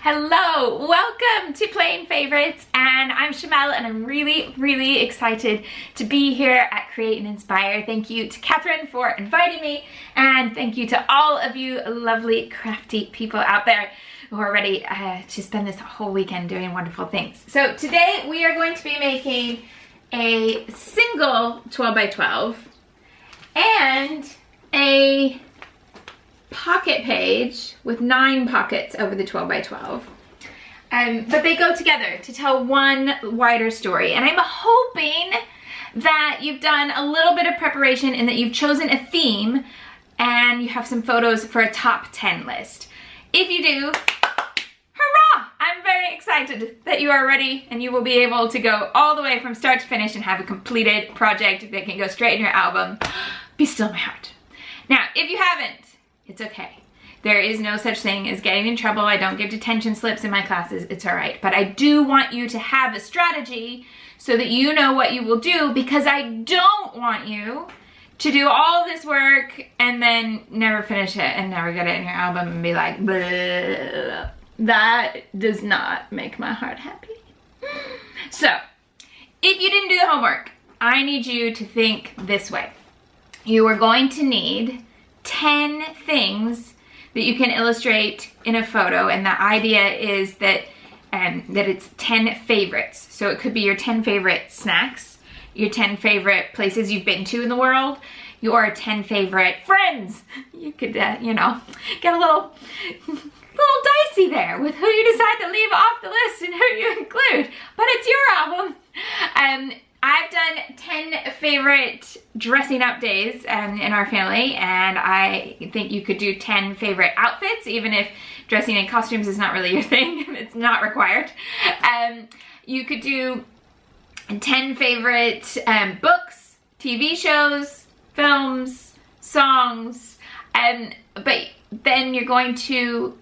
Hello, welcome to Playing Favorites, and I'm Shimelle, and I'm really excited to be here at Create and Inspire. Thank you to Catherine for inviting me, and thank you to all of you lovely crafty people out there who are ready to spend this whole weekend doing wonderful things. So today we are going to be making a single 12 by 12 and a pocket page with 9 pockets over the 12 by 12. But they go together to tell one wider story. And I'm hoping that you've done a little bit of preparation and that you've chosen a theme and you have some photos for a top 10 list. If you do, hurrah! I'm very excited that you are ready and you will be able to go all the way from start to finish and have a completed project that can go straight in your album. Be still my heart. Now, if you haven't, it's okay. There is no such thing as getting in trouble. I don't give detention slips in my classes. It's all right. But I do want you to have a strategy so that you know what you will do, because I don't want you to do all this work and then never finish it and never get it in your album and be like, bleh. That does not make my heart happy. So, if you didn't do the homework, I need you to think this way. You are going to need 10 things that you can illustrate in a photo, and the idea is that it's 10 favorites. So it could be your 10 favorite snacks, your 10 favorite places you've been to in the world, your 10 favorite friends. You could, get a little dicey there with who you decide to leave off the list and who you include, but it's your album. I've done 10 favorite dressing up days in our family, and I think you could do 10 favorite outfits, even if dressing in costumes is not really your thing. It's not required. You could do 10 favorite books, TV shows, films, songs, but then you're going to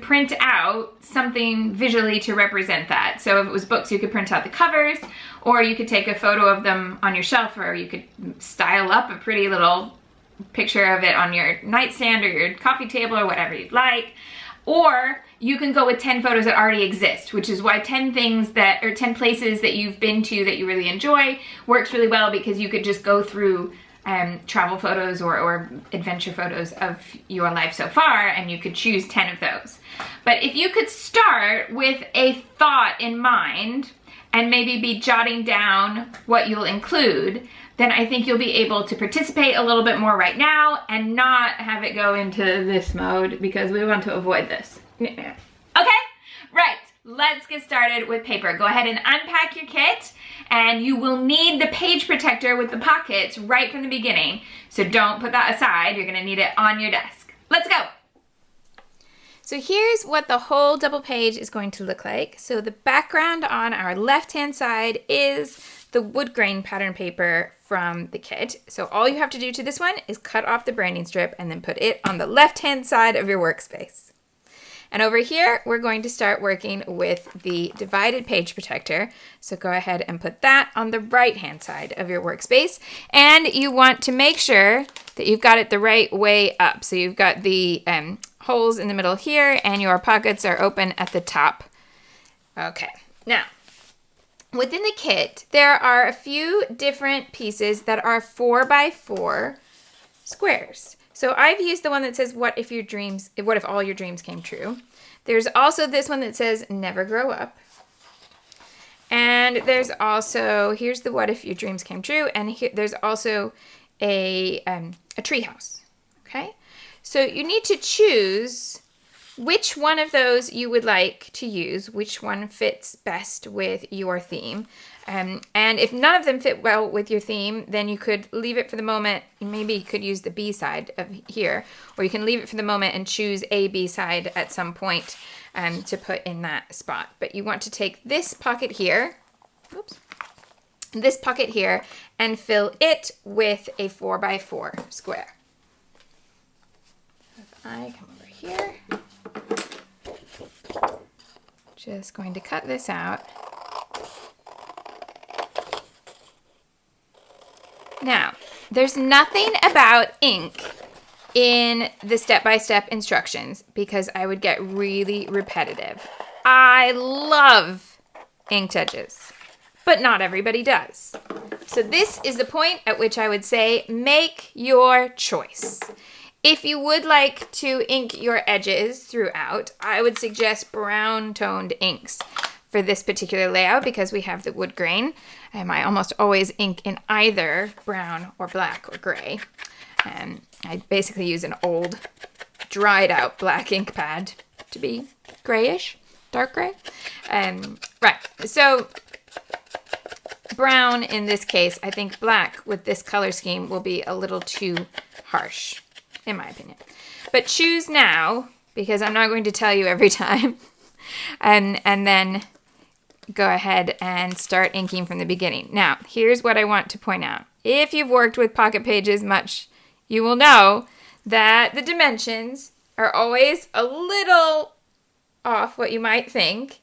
print out something visually to represent that. So if it was books, you could print out the covers, or you could take a photo of them on your shelf, or you could style up a pretty little picture of it on your nightstand or your coffee table or whatever you'd like. Or you can go with 10 photos that already exist, which is why 10 places that you've been to that you really enjoy works really well, because you could just go through travel photos or adventure photos of your life so far, and you could choose 10 of those. But if you could start with a thought in mind and maybe be jotting down what you'll include, then I think you'll be able to participate a little bit more right now and not have it go into this mode, because we want to avoid this. Okay? Right. Let's get started with paper. Go ahead and unpack your kit, and you will need the page protector with the pockets right from the beginning. So don't put that aside. You're gonna need it on your desk. Let's go. So here's what the whole double page is going to look like. So the background on our left-hand side is the woodgrain pattern paper from the kit. So all you have to do to this one is cut off the branding strip and then put it on the left-hand side of your workspace. And over here, we're going to start working with the divided page protector. So go ahead and put that on the right-hand side of your workspace. And you want to make sure that you've got it the right way up. So you've got the holes in the middle here, and your pockets are open at the top. Okay, now, within the kit, there are a few different pieces that are 4 by 4 squares. So I've used the one that says, what if all your dreams came true? There's also this one that says, never grow up. And there's also, here's the what if your dreams came true, and there's also a tree house, okay? So you need to choose which one of those you would like to use, which one fits best with your theme. And if none of them fit well with your theme, then you could leave it for the moment. Maybe you could use the B side of here, or you can leave it for the moment and choose a B side at some point to put in that spot. But you want to take this pocket here, and fill it with a 4 by 4 square. If I come over here, just going to cut this out. Now, there's nothing about ink in the step-by-step instructions because I would get really repetitive. I love inked edges, but not everybody does. So this is the point at which I would say make your choice. If you would like to ink your edges throughout, I would suggest brown toned inks for this particular layout because we have the wood grain. I almost always ink in either brown or black or gray. And I basically use an old dried out black ink pad to be grayish, dark gray. Right, so brown in this case, I think black with this color scheme will be a little too harsh, in my opinion. But choose now, because I'm not going to tell you every time, and then go ahead and start inking from the beginning. Now, here's what I want to point out. If you've worked with pocket pages much, you will know that the dimensions are always a little off what you might think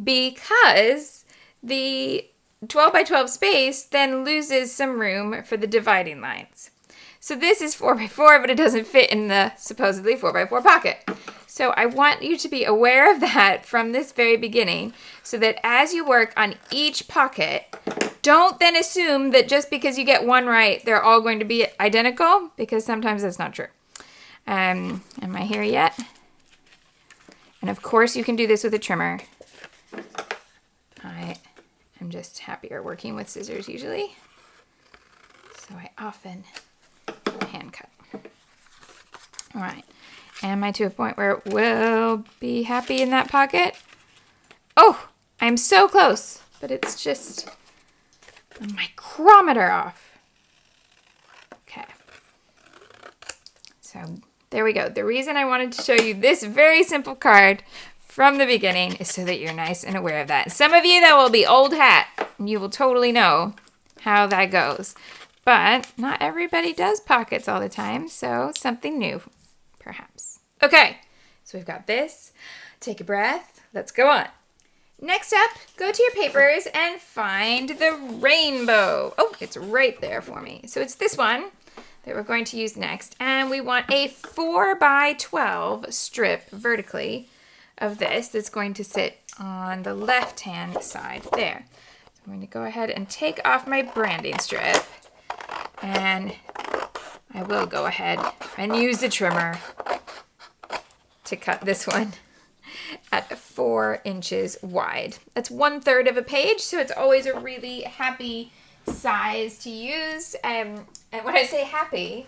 because the 12 by 12 space then loses some room for the dividing lines. So this is 4 by 4, but it doesn't fit in the supposedly 4 by 4 pocket. So I want you to be aware of that from this very beginning so that as you work on each pocket, don't then assume that just because you get one right, they're all going to be identical, because sometimes that's not true. Am I here yet? And of course you can do this with a trimmer. I am just happier working with scissors usually. So I often hand cut. All right. Am I to a point where it will be happy in that pocket? Oh, I'm so close, but it's just a micrometer off. Okay. So there we go. The reason I wanted to show you this very simple card from the beginning is so that you're nice and aware of that. Some of you, that will be old hat, and you will totally know how that goes. But not everybody does pockets all the time, so something new, perhaps. Okay, so we've got this. Take a breath. Let's go on. Next up, go to your papers and find the rainbow. Oh, it's right there for me. So it's this one that we're going to use next. And we want a 4 by 12 strip vertically of this that's going to sit on the left-hand side there. So I'm going to go ahead and take off my branding strip. And I will go ahead and use the trimmer to cut this one at 4 inches wide. That's 1/3 of a page, so it's always a really happy size to use. And when I say happy,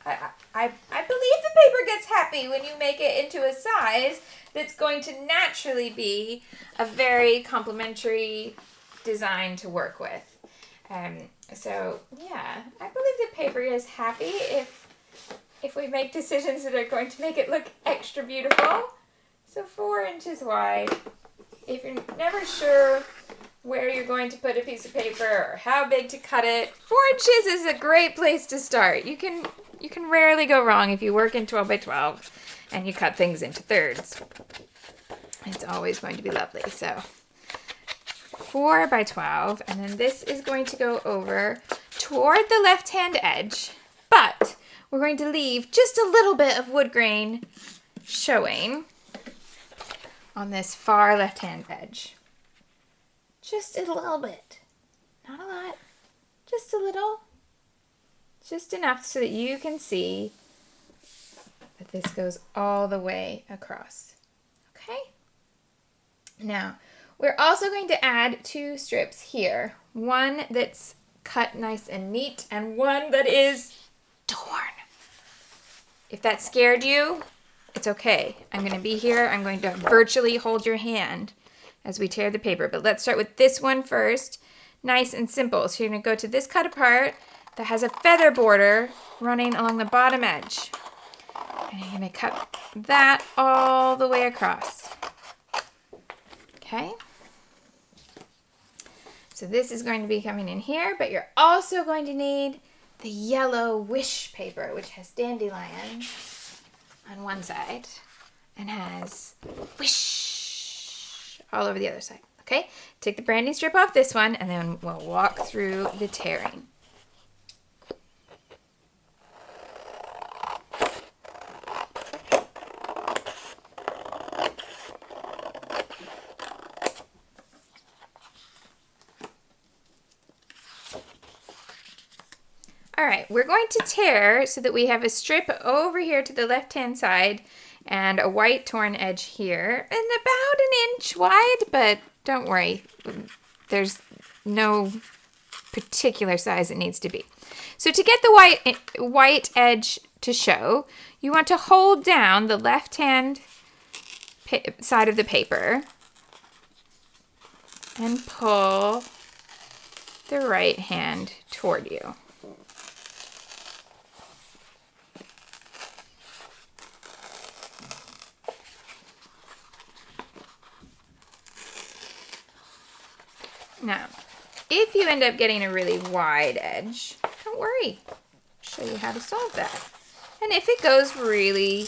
I believe the paper gets happy when you make it into a size that's going to naturally be a very complimentary design to work with. So yeah, I believe the paper is happy if we make decisions that are going to make it look extra beautiful. So 4 inches wide. If you're never sure where you're going to put a piece of paper or how big to cut it, 4 inches is a great place to start. You can rarely go wrong if you work in 12 by 12 and you cut things into thirds. It's always going to be lovely. So 4 by 12, and then this is going to go over toward the left-hand edge, but we're going to leave just a little bit of wood grain showing on this far left-hand edge. Just a little bit. Not a lot. Just a little. Just enough so that you can see that this goes all the way across. Okay? Now, we're also going to add 2 strips here. One that's cut nice and neat, and one that is torn. If that scared you, it's okay. I'm going to be here. I'm going to virtually hold your hand as we tear the paper. But let's start with this one first. Nice and simple. So you're going to go to this cut apart that has a feather border running along the bottom edge. And you're going to cut that all the way across. Okay? So this is going to be coming in here, but you're also going to need the yellow wish paper, which has dandelion on one side and has wish all over the other side. Okay, take the branding strip off this one, and then we'll walk through the tearing. All right, we're going to tear so that we have a strip over here to the left-hand side and a white torn edge here and about an inch wide, but don't worry, there's no particular size it needs to be. So to get the white edge to show, you want to hold down the left-hand side of the paper and pull the right hand toward you. Now, if you end up getting a really wide edge, don't worry. I'll show you how to solve that. And if it goes really,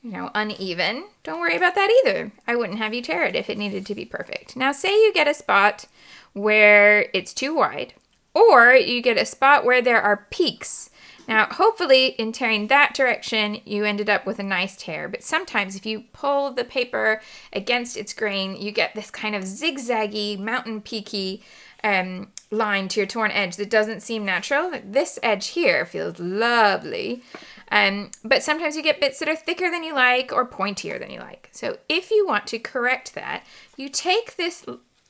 uneven, don't worry about that either. I wouldn't have you tear it if it needed to be perfect. Now, say you get a spot where it's too wide, or you get a spot where there are peaks. Now, hopefully, in tearing that direction, you ended up with a nice tear. But sometimes if you pull the paper against its grain, you get this kind of zigzaggy, mountain peaky line to your torn edge that doesn't seem natural. This edge here feels lovely. But sometimes you get bits that are thicker than you like or pointier than you like. So if you want to correct that, you take this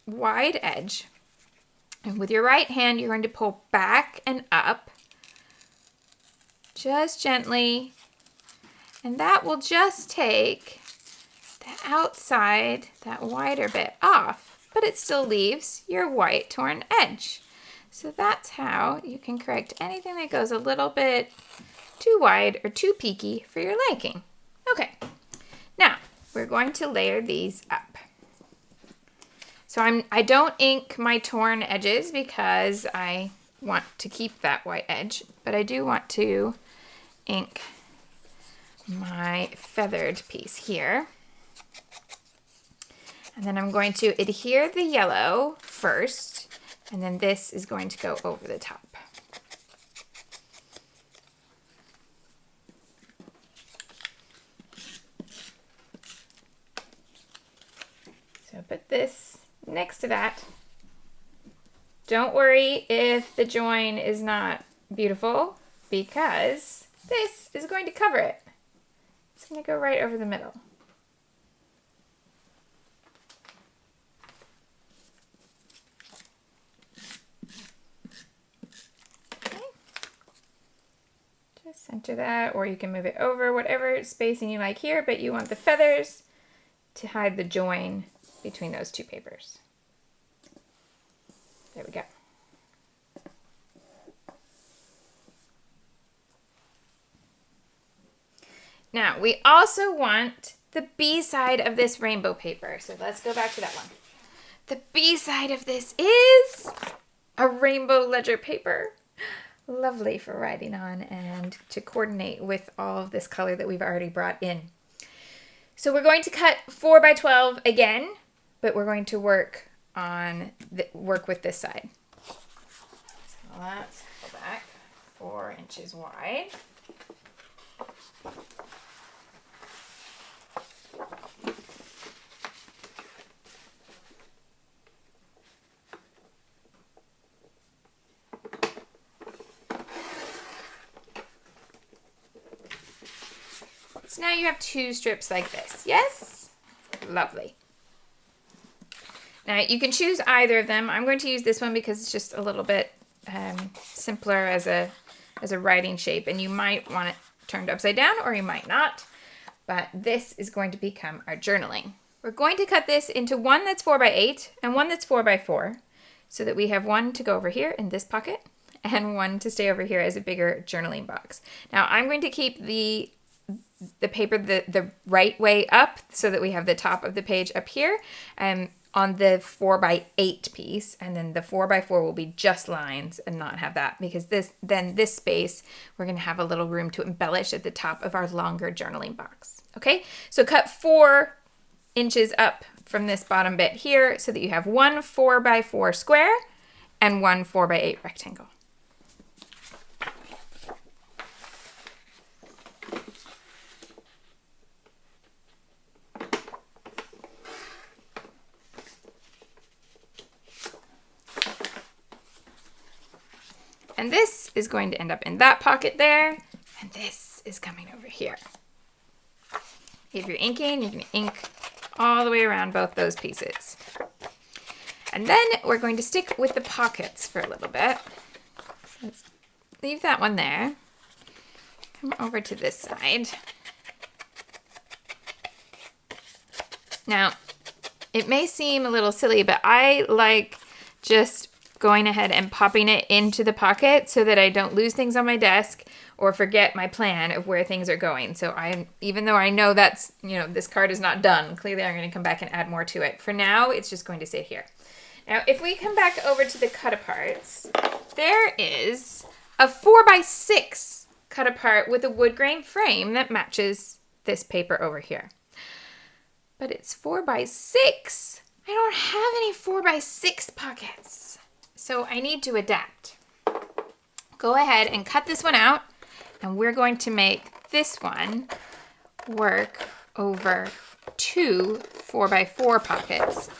wide edge, and with your right hand, you're going to pull back and up, just gently, and that will just take the outside, that wider bit off, but it still leaves your white torn edge. So that's how you can correct anything that goes a little bit too wide or too peaky for your liking. Okay, now we're going to layer these up. So I don't ink my torn edges because I want to keep that white edge, but I do want to ink my feathered piece here. And then I'm going to adhere the yellow first, and then this is going to go over the top. So put this next to that. Don't worry if the join is not beautiful, because this is going to cover it. It's going to go right over the middle. Okay. Just center that, or you can move it over, whatever spacing you like here, but you want the feathers to hide the join between those two papers. There we go. Now, we also want the B side of this rainbow paper. So let's go back to that one. The B side of this is a rainbow ledger paper. Lovely for writing on and to coordinate with all of this color that we've already brought in. So we're going to cut 4 by 12 again, but we're going to work with this side. So let's go back 4 inches wide. So now you have 2 strips like this. Yes? Lovely. Now you can choose either of them. I'm going to use this one because it's just a little bit simpler as a writing shape, and you might want it turned upside down or you might not, but this is going to become our journaling. We're going to cut this into one that's 4 by 8 and one that's 4 by 4 so that we have one to go over here in this pocket and one to stay over here as a bigger journaling box. Now I'm going to keep the paper the right way up so that we have the top of the page up here on the 4 by 8 piece, and then the 4 by 4 will be just lines and not have that, because this space we're going to have a little room to embellish at the top of our longer journaling box. Okay, so cut 4 inches up from this bottom bit here so that you have one 4 by 4 square and one 4 by 8 rectangle. And this is going to end up in that pocket there, and this is coming over here. If you're inking, you can ink all the way around both those pieces. And then we're going to stick with the pockets for a little bit. Let's leave that one there. Come over to this side. Now, it may seem a little silly, but I like just going ahead and popping it into the pocket so that I don't lose things on my desk or forget my plan of where things are going. So even though I know that's, this card is not done, clearly I'm going to come back and add more to it. For now, it's just going to sit here. Now, if we come back over to the cut-aparts, there is a 4x6 cut-apart with a wood grain frame that matches this paper over here. But it's 4x6. I don't have any 4x6 pockets. So I need to adapt. Go ahead and cut this one out, and we're going to make this one work over 2 4x4 pockets,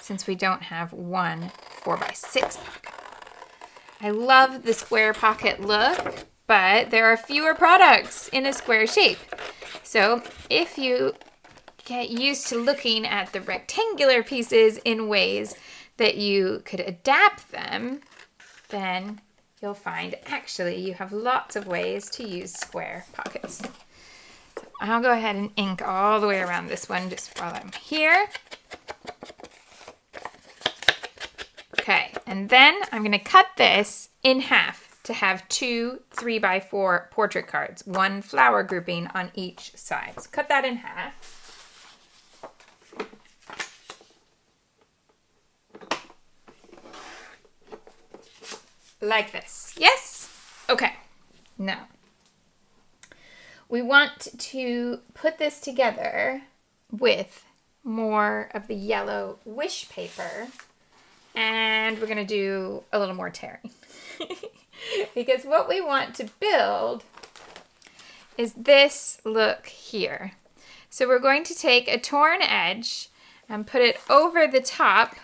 since we don't have one 4x6 pocket. I love the square pocket look, but there are fewer products in a square shape. So if you get used to looking at the rectangular pieces in ways that you could adapt them, then you'll find actually you have lots of ways to use square pockets. So I'll go ahead and ink all the way around this one just while I'm here. Okay, and then I'm going to cut this in half to have 2 3x4 portrait cards, one flower grouping on each side. So cut that in half. Like this. Yes? Okay. Now, we want to put this together with more of the yellow wish paper, and we're going to do a little more tearing. Because what we want to build is this look here. So we're going to take a torn edge and put it over the top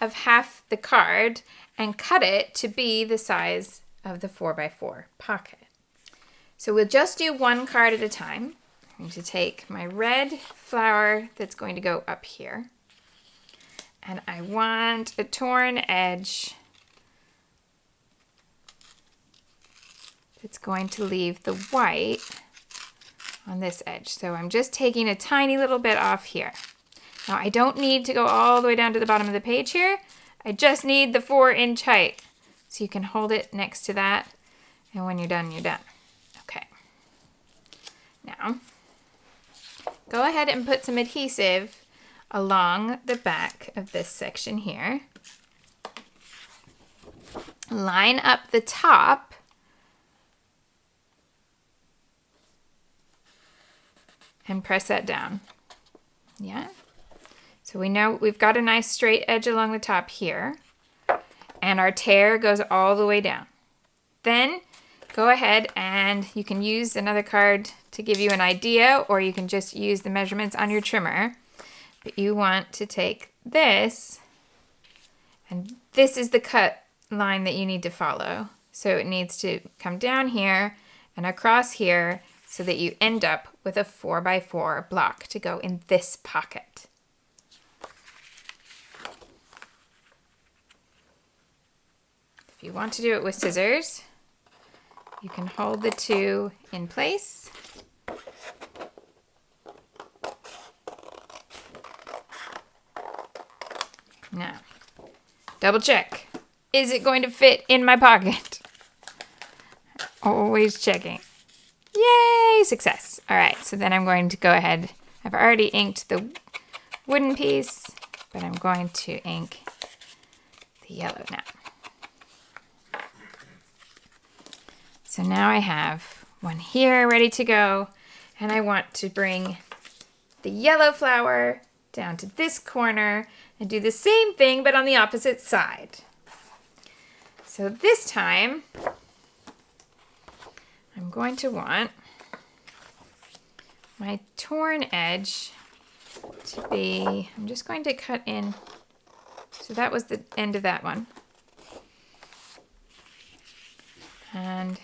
of half the card and cut it to be the size of the 4x4 pocket. So we'll just do one card at a time. I'm going to take my red flower that's going to go up here. And I want a torn edge that's going to leave the white on this edge. So I'm just taking a tiny little bit off here. Now I don't need to go all the way down to the bottom of the page here. I just need the 4-inch height. So you can hold it next to that, and when you're done, you're done. Okay. Now, go ahead and put some adhesive along the back of this section here. Line up the top and press that down. Yeah. So we know we've got a nice straight edge along the top here, and our tear goes all the way down. Then go ahead and you can use another card to give you an idea, or you can just use the measurements on your trimmer. But you want to take this, and this is the cut line that you need to follow. So it needs to come down here and across here so that you end up with a 4x4 block to go in this pocket. If you want to do it with scissors, you can hold the two in place. Now, double check. Is it going to fit in my pocket? Always checking. Yay, success. All right, so then I'm going to go ahead. I've already inked the wooden piece, but I'm going to ink the yellow now. So now I have one here ready to go, and I want to bring the yellow flower down to this corner and do the same thing but on the opposite side. So this time I'm going to want my torn edge to be, I'm just going to cut in, so that was the end of that one. And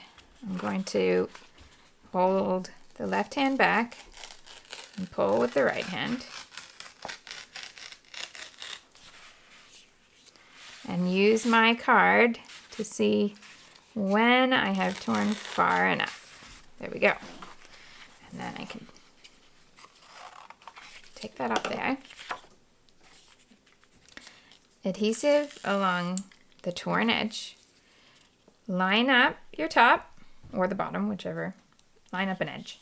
I'm going to hold the left hand back and pull with the right hand. And use my card to see when I have torn far enough. There we go. And then I can take that off there. Adhesive along the torn edge. Line up your top or the bottom, whichever. Line up an edge.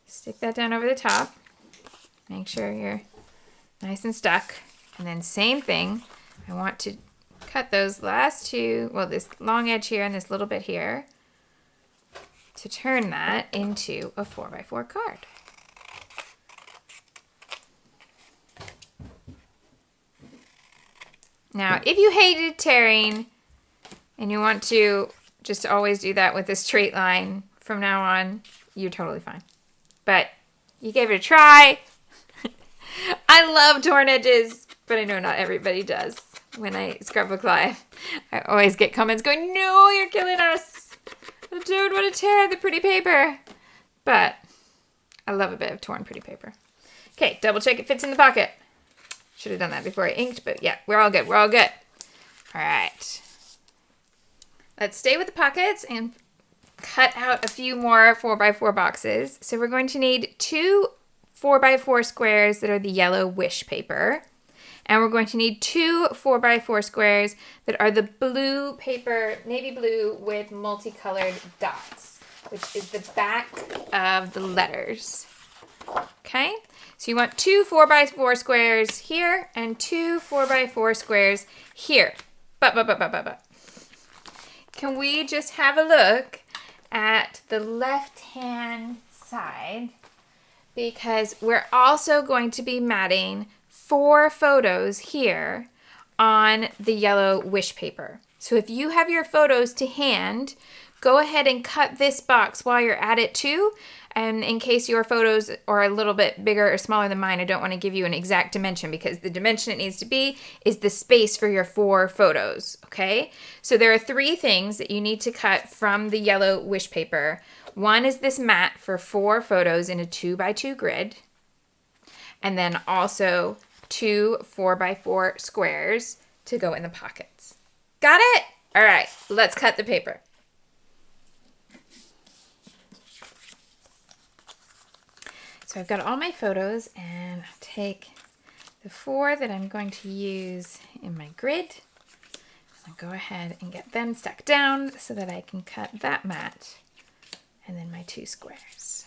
Stick that down over the top. Make sure you're nice and stuck. And then same thing, I want to cut those last two, well, this long edge here and this little bit here, to turn that into a 4x4 card. Now, if you hated tearing and you want to just always do that with a straight line from now on, you're totally fine. But you gave it a try. I love torn edges, but I know not everybody does. When I scrapbook live, I always get comments going, "No, you're killing us. I don't want to tear the pretty paper." But I love a bit of torn pretty paper. Okay, double check it fits in the pocket. Should have done that before I inked, but yeah, we're all good. We're all good. All right. Let's stay with the pockets and cut out a few more 4x4 boxes. So we're going to need 2 4x4 squares that are the yellow wish paper. And we're going to need 2 4x4 squares that are the blue paper, navy blue with multicolored dots, which is the back of the letters. Okay, so you want 2 4x4 squares here and 2 4x4 squares here. But. Can we just have a look at the left-hand side? Because we're also going to be matting 4 photos here on the yellow wish paper. So if you have your photos to hand, go ahead and cut this box while you're at it too. And in case your photos are a little bit bigger or smaller than mine, I don't want to give you an exact dimension because the dimension it needs to be is the space for your 4 photos, okay? So there are 3 things that you need to cut from the yellow wish paper. One is this mat for 4 photos in a 2x2 grid. And then also 2 4x4 squares to go in the pockets. Got it? All right, let's cut the paper. So I've got all my photos and I'll take the 4 that I'm going to use in my grid. I'll go ahead and get them stuck down so that I can cut that mat and then my 2 squares.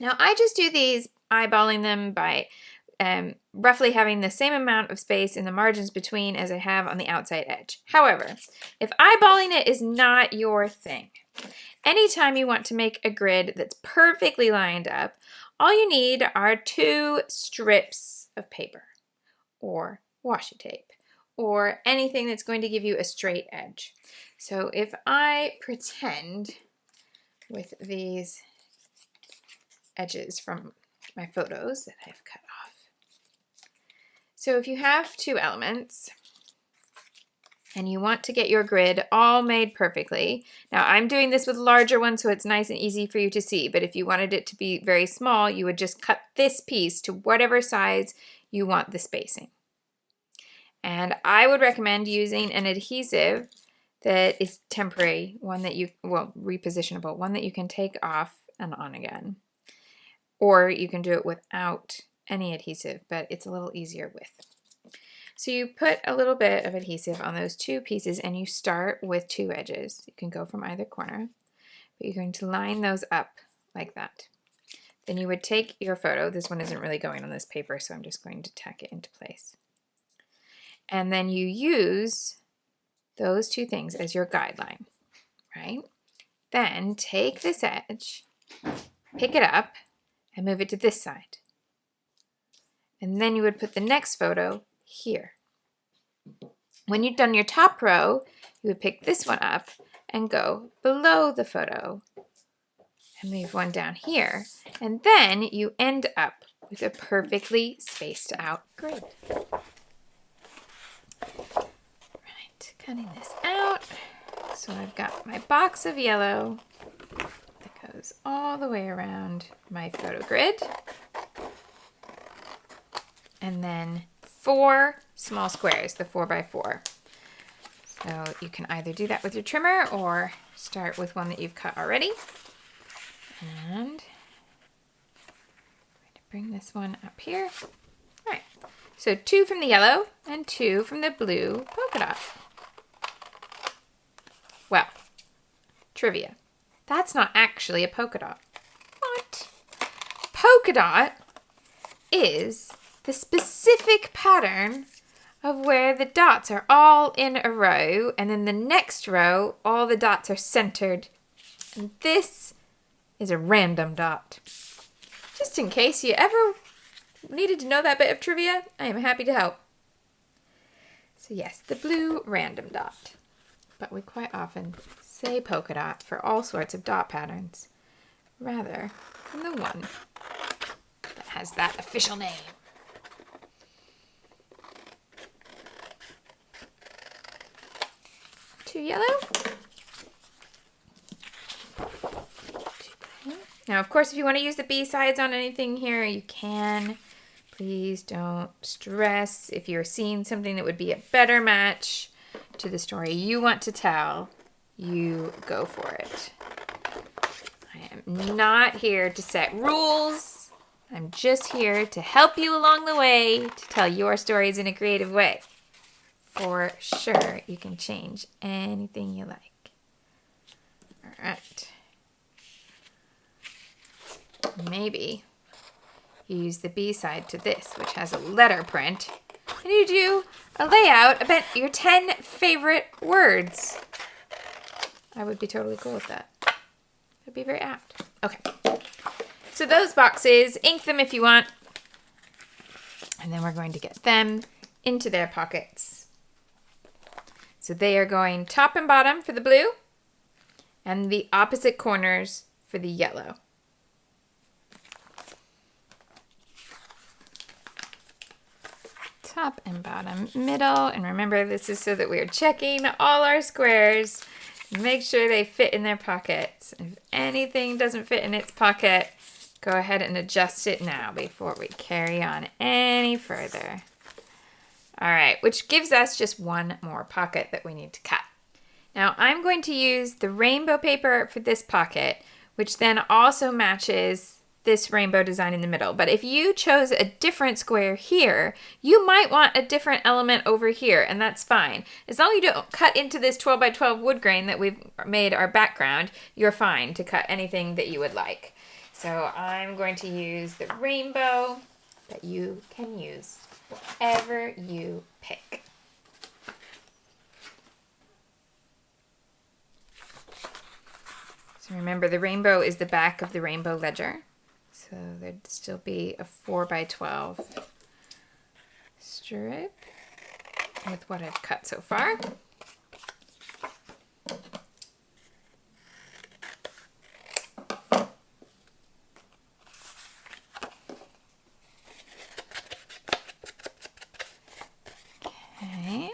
Now I just do these eyeballing them by roughly having the same amount of space in the margins between as I have on the outside edge. However, if eyeballing it is not your thing, anytime you want to make a grid that's perfectly lined up, all you need are 2 strips of paper or washi tape or anything that's going to give you a straight edge. So if I pretend with these edges from my photos that I've cut off. So if you have 2 elements and you want to get your grid all made perfectly, now I'm doing this with larger ones so it's nice and easy for you to see, but if you wanted it to be very small, you would just cut this piece to whatever size you want the spacing. And I would recommend using an adhesive that is temporary, one that you, well, repositionable, one that you can take off and on again. Or you can do it without any adhesive, but it's a little easier with. So you put a little bit of adhesive on those 2 pieces and you start with 2 edges. You can go from either corner, but you're going to line those up like that. Then you would take your photo. This one isn't really going on this paper, so I'm just going to tack it into place. And then you use those 2 things as your guideline, right? Then take this edge, pick it up, and move it to this side. And then you would put the next photo here. When you've done your top row, you would pick this one up and go below the photo and leave one down here. And then you end up with a perfectly spaced out grid. Right, cutting this out. So I've got my box of yellow that goes all the way around my photo grid. And then 4 small squares, the 4x4. So you can either do that with your trimmer or start with one that you've cut already. And I'm going to bring this one up here. All right, so 2 from the yellow and 2 from the blue polka dot. Well, trivia. That's not actually a polka dot. What? Polka dot is the specific pattern of where the dots are all in a row, and then the next row, all the dots are centered. And this is a random dot. Just in case you ever needed to know that bit of trivia, I am happy to help. So yes, the blue random dot. But we quite often say polka dot for all sorts of dot patterns, rather than the one that has that official name. 2 yellow. 2 blue. Now, of course, if you want to use the B-sides on anything here, you can. Please don't stress. If you're seeing something that would be a better match to the story you want to tell, you go for it. I am not here to set rules. I'm just here to help you along the way to tell your stories in a creative way. For sure, you can change anything you like. All right. Maybe you use the B-side to this, which has a letter print, and you do a layout about your 10 favorite words. I would be totally cool with that. That'd be very apt. Okay. So those boxes, ink them if you want, and then we're going to get them into their pockets. So they are going top and bottom for the blue and the opposite corners for the yellow. Top and bottom, middle, and remember this is so that we are checking all our squares to make sure they fit in their pockets. If anything doesn't fit in its pocket, go ahead and adjust it now before we carry on any further. All right, which gives us just one more pocket that we need to cut. Now I'm going to use the rainbow paper for this pocket, which then also matches this rainbow design in the middle. But if you chose a different square here, you might want a different element over here, and that's fine. As long as you don't cut into this 12x12 wood grain that we've made our background, you're fine to cut anything that you would like. So I'm going to use the rainbow, but you can use whatever you pick. So remember, the rainbow is the back of the rainbow ledger. So there'd still be a 4x12 strip with what I've cut so far. Okay.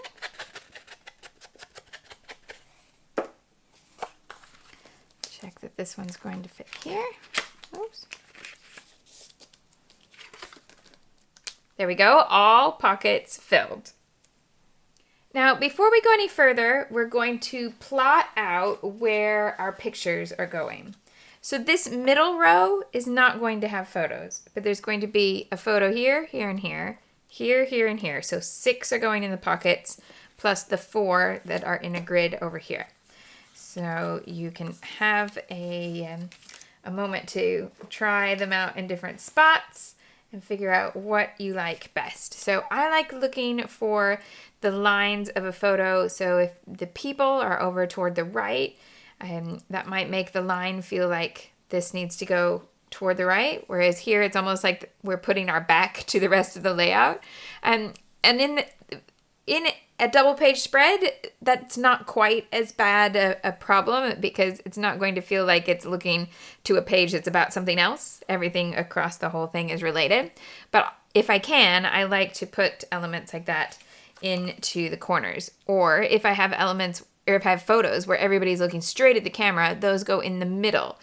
Check that this one's going to fit here. Oops. There we go, all pockets filled. Now, before we go any further, we're going to plot out where our pictures are going. So this middle row is not going to have photos, but there's going to be a photo here, here, and here, here, here, and here. So 6 are going in the pockets, plus the 4 that are in a grid over here. So you can have a moment to try them out in different spots and figure out what you like best. So I like looking for the lines of a photo. So if the people are over toward the right, that might make the line feel like this needs to go toward the right. Whereas here it's almost like we're putting our back to the rest of the layout. And in in a double page spread, that's not quite as bad a problem because it's not going to feel like it's looking to a page that's about something else. Everything across the whole thing is related. But if I can, I like to put elements like that into the corners. Or if I have elements, or if I have photos where everybody's looking straight at the camera, those go in the middle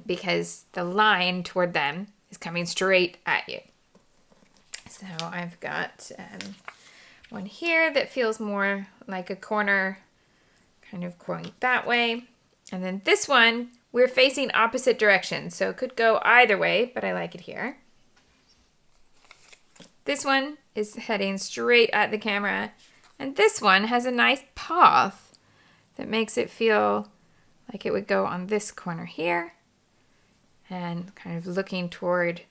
because the line toward them is coming straight at you. So I've got one here that feels more like a corner, kind of going that way. And then this one, we're facing opposite directions, so it could go either way, but I like it here. This one is heading straight at the camera, and this one has a nice path that makes it feel like it would go on this corner here and kind of looking toward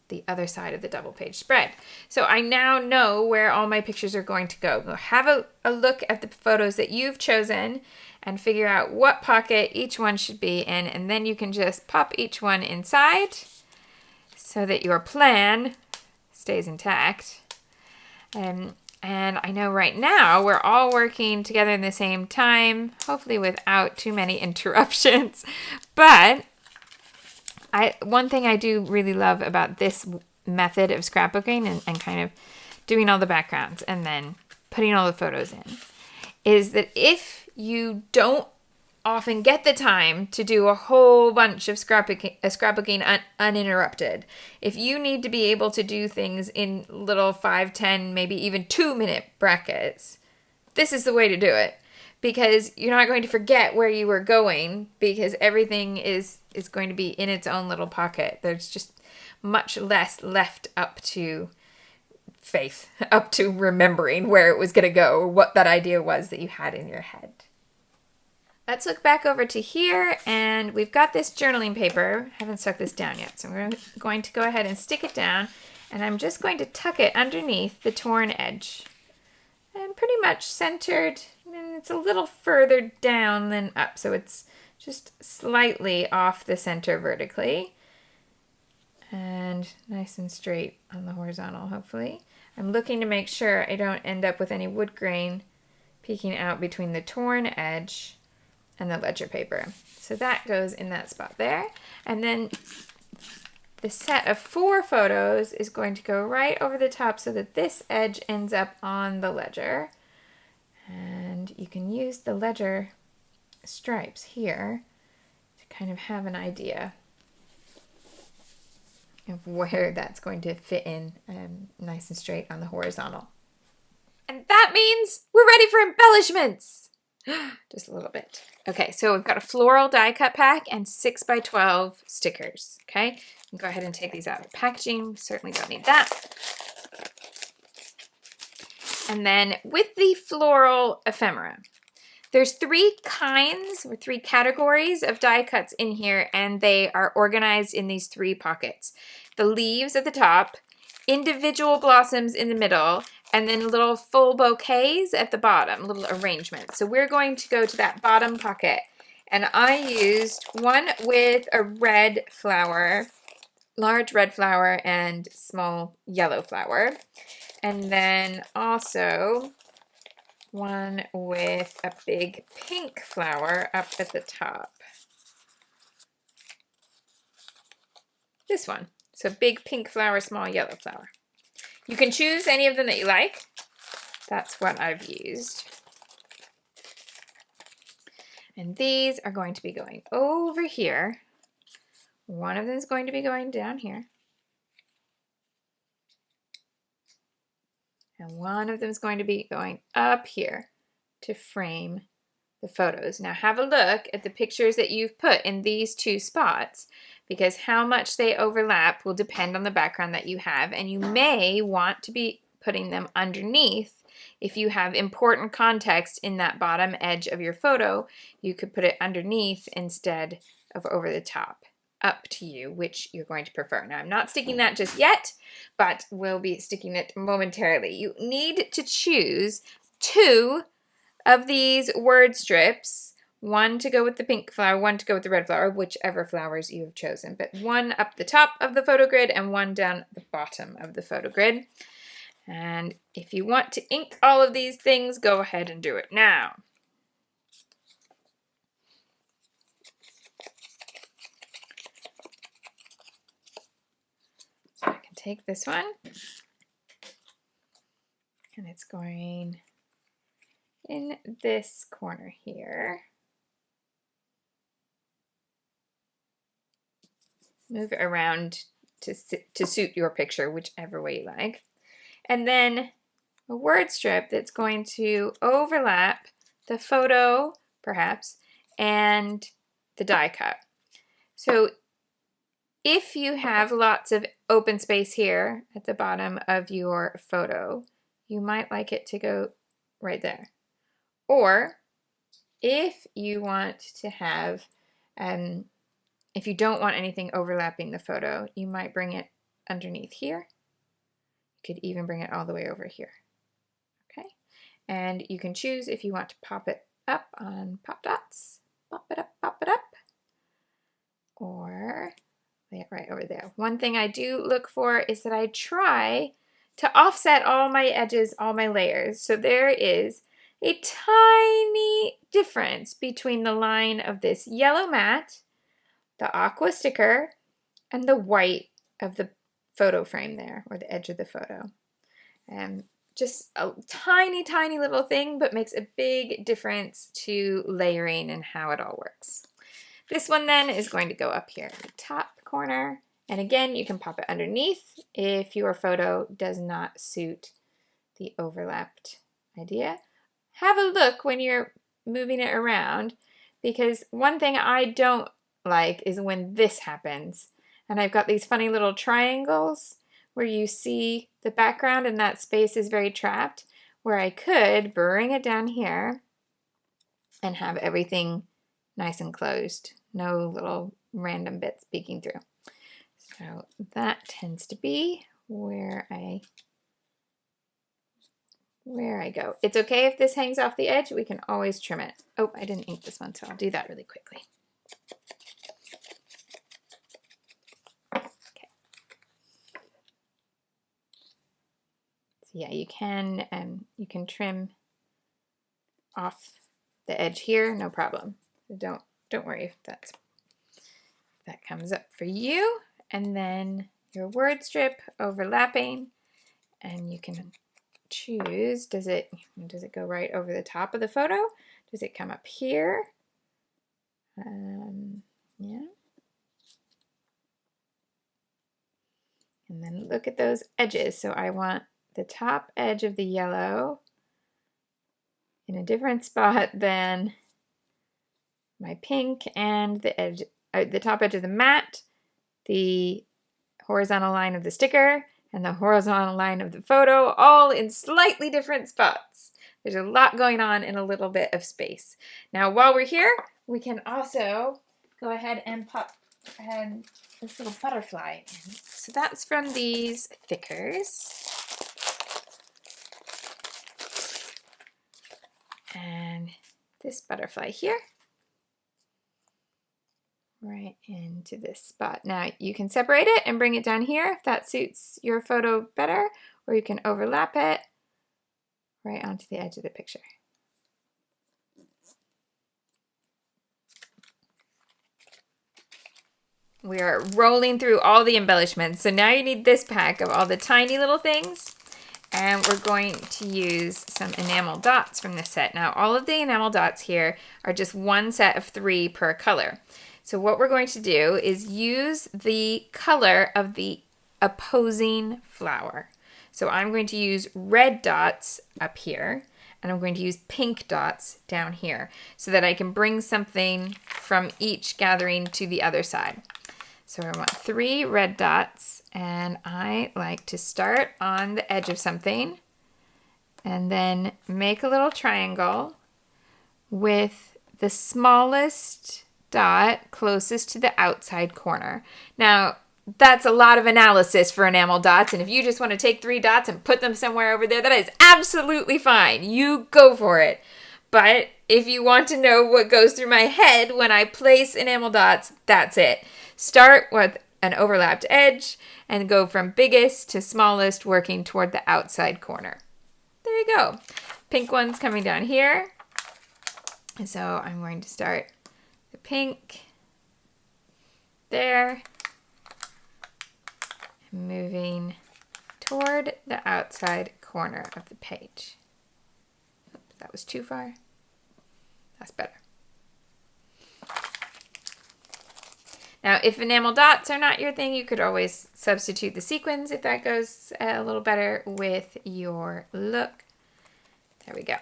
the other side of the double page spread. So I now know where all my pictures are going to go. Have a look at the photos that you've chosen and figure out what pocket each one should be in, and then you can just pop each one inside so that your plan stays intact. And I know right now we're all working together in the same time, hopefully without too many interruptions. But one thing I do really love about this method of scrapbooking and kind of doing all the backgrounds and then putting all the photos in is that if you don't often get the time to do a whole bunch of scrapbooking uninterrupted, if you need to be able to do things in little 5, 10, maybe even 2-minute brackets, this is the way to do it. Because you're not going to forget where you were going because everything is going to be in its own little pocket. There's just much less left up to faith, up to remembering where it was going to go or what that idea was that you had in your head. Let's look back over to here, and we've got this journaling paper. I haven't stuck this down yet, so we're going to go ahead and stick it down, and I'm just going to tuck it underneath the torn edge. And pretty much centered, and it's a little further down than up, so it's just slightly off the center vertically. And nice and straight on the horizontal, hopefully. I'm looking to make sure I don't end up with any wood grain peeking out between the torn edge and the ledger paper. So that goes in that spot there. And then the set of 4 photos is going to go right over the top so that this edge ends up on the ledger. And you can use the ledger stripes here to kind of have an idea of where that's going to fit in nice and straight on the horizontal. And that means we're ready for embellishments. Just a little bit. Okay, so we've got a floral die cut pack and 6x12 stickers. Okay, you can go ahead and take these out of the packaging. Certainly don't need that. And then with the floral ephemera, there's 3 kinds or 3 categories of die cuts in here, and they are organized in these 3 pockets. The leaves at the top, individual blossoms in the middle, and then little full bouquets at the bottom, little arrangements. So we're going to go to that bottom pocket, and I used one with a red flower, large red flower and small yellow flower, and then also one with a big pink flower up at the top. This one. So big pink flower, small yellow flower. You can choose any of them that you like. That's what I've used. And these are going to be going over here. One of them is going to be going down here. And one of them is going to be going up here to frame the photos. Now have a look at the pictures that you've put in these 2 spots, because how much they overlap will depend on the background that you have, and you may want to be putting them underneath. If you have important context in that bottom edge of your photo, you could put it underneath instead of over the top. Up to you which you're going to prefer. Now I'm not sticking that just yet, but we'll be sticking it momentarily. You need to choose 2 of these word strips, one to go with the pink flower, one to go with the red flower, whichever flowers you have chosen, but one up the top of the photo grid and one down the bottom of the photo grid. And if you want to ink all of these things, go ahead and do it now. So I can take this one, and it's going in this corner here. Move it around to suit your picture, whichever way you like. And then a word strip that's going to overlap the photo, perhaps, and the die cut. So if you have lots of open space here at the bottom of your photo, you might like it to go right there. Or if you want to have, if you don't want anything overlapping the photo, you might bring it underneath here. You could even bring it all the way over here. Okay, and you can choose if you want to pop it up on pop dots, pop it up, or lay it right over there. One thing I do look for is that I try to offset all my edges, all my layers. So there is a tiny difference between the line of this yellow matte, the aqua sticker, and the white of the photo frame there, or the edge of the photo. And just a tiny, tiny little thing, but makes a big difference to layering and how it all works. This one then is going to go up here in the top corner. And again, you can pop it underneath if your photo does not suit the overlapped idea. Have a look when you're moving it around, because one thing I don't like is when this happens. And I've got these funny little triangles where you see the background and that space is very trapped, where I could bring it down here and have everything nice and closed. No little random bits peeking through. So that tends to be where I go. It's okay if this hangs off the edge. We can always trim it. Oh, I didn't ink this one, so I'll do that really quickly. Okay. So yeah, you can trim off the edge here, no problem. So don't worry if that comes up for you. And then your word strip overlapping, and you can choose, does it go right over the top of the photo? Does it come up here? Yeah. And then look at those edges. So I want the top edge of the yellow in a different spot than my pink, and the top edge of the matte, the horizontal line of the sticker, and the horizontal line of the photo, all in slightly different spots. There's a lot going on in a little bit of space. Now, while we're here, we can also go ahead and pop this little butterfly in. So that's from these thickers. And this butterfly here, right into this spot. Now you can separate it and bring it down here if that suits your photo better, or you can overlap it right onto the edge of the picture. We are rolling through all the embellishments. So now you need this pack of all the tiny little things, and we're going to use some enamel dots from this set. Now all of the enamel dots here are just one set of 3 per color. So what we're going to do is use the color of the opposing flower. So I'm going to use red dots up here, and I'm going to use pink dots down here so that I can bring something from each gathering to the other side. So I want 3 red dots, and I like to start on the edge of something and then make a little triangle with the smallest dot closest to the outside corner. Now, that's a lot of analysis for enamel dots, and if you just want to take 3 dots and put them somewhere over there, that is absolutely fine. You go for it. But if you want to know what goes through my head when I place enamel dots, that's it. Start with an overlapped edge and go from biggest to smallest, working toward the outside corner. There you go. Pink one's coming down here. And so I'm going to start the pink there, and moving toward the outside corner of the page. Oops, that was too far. That's better. Now, if enamel dots are not your thing, you could always substitute the sequins if that goes a little better with your look. There we go.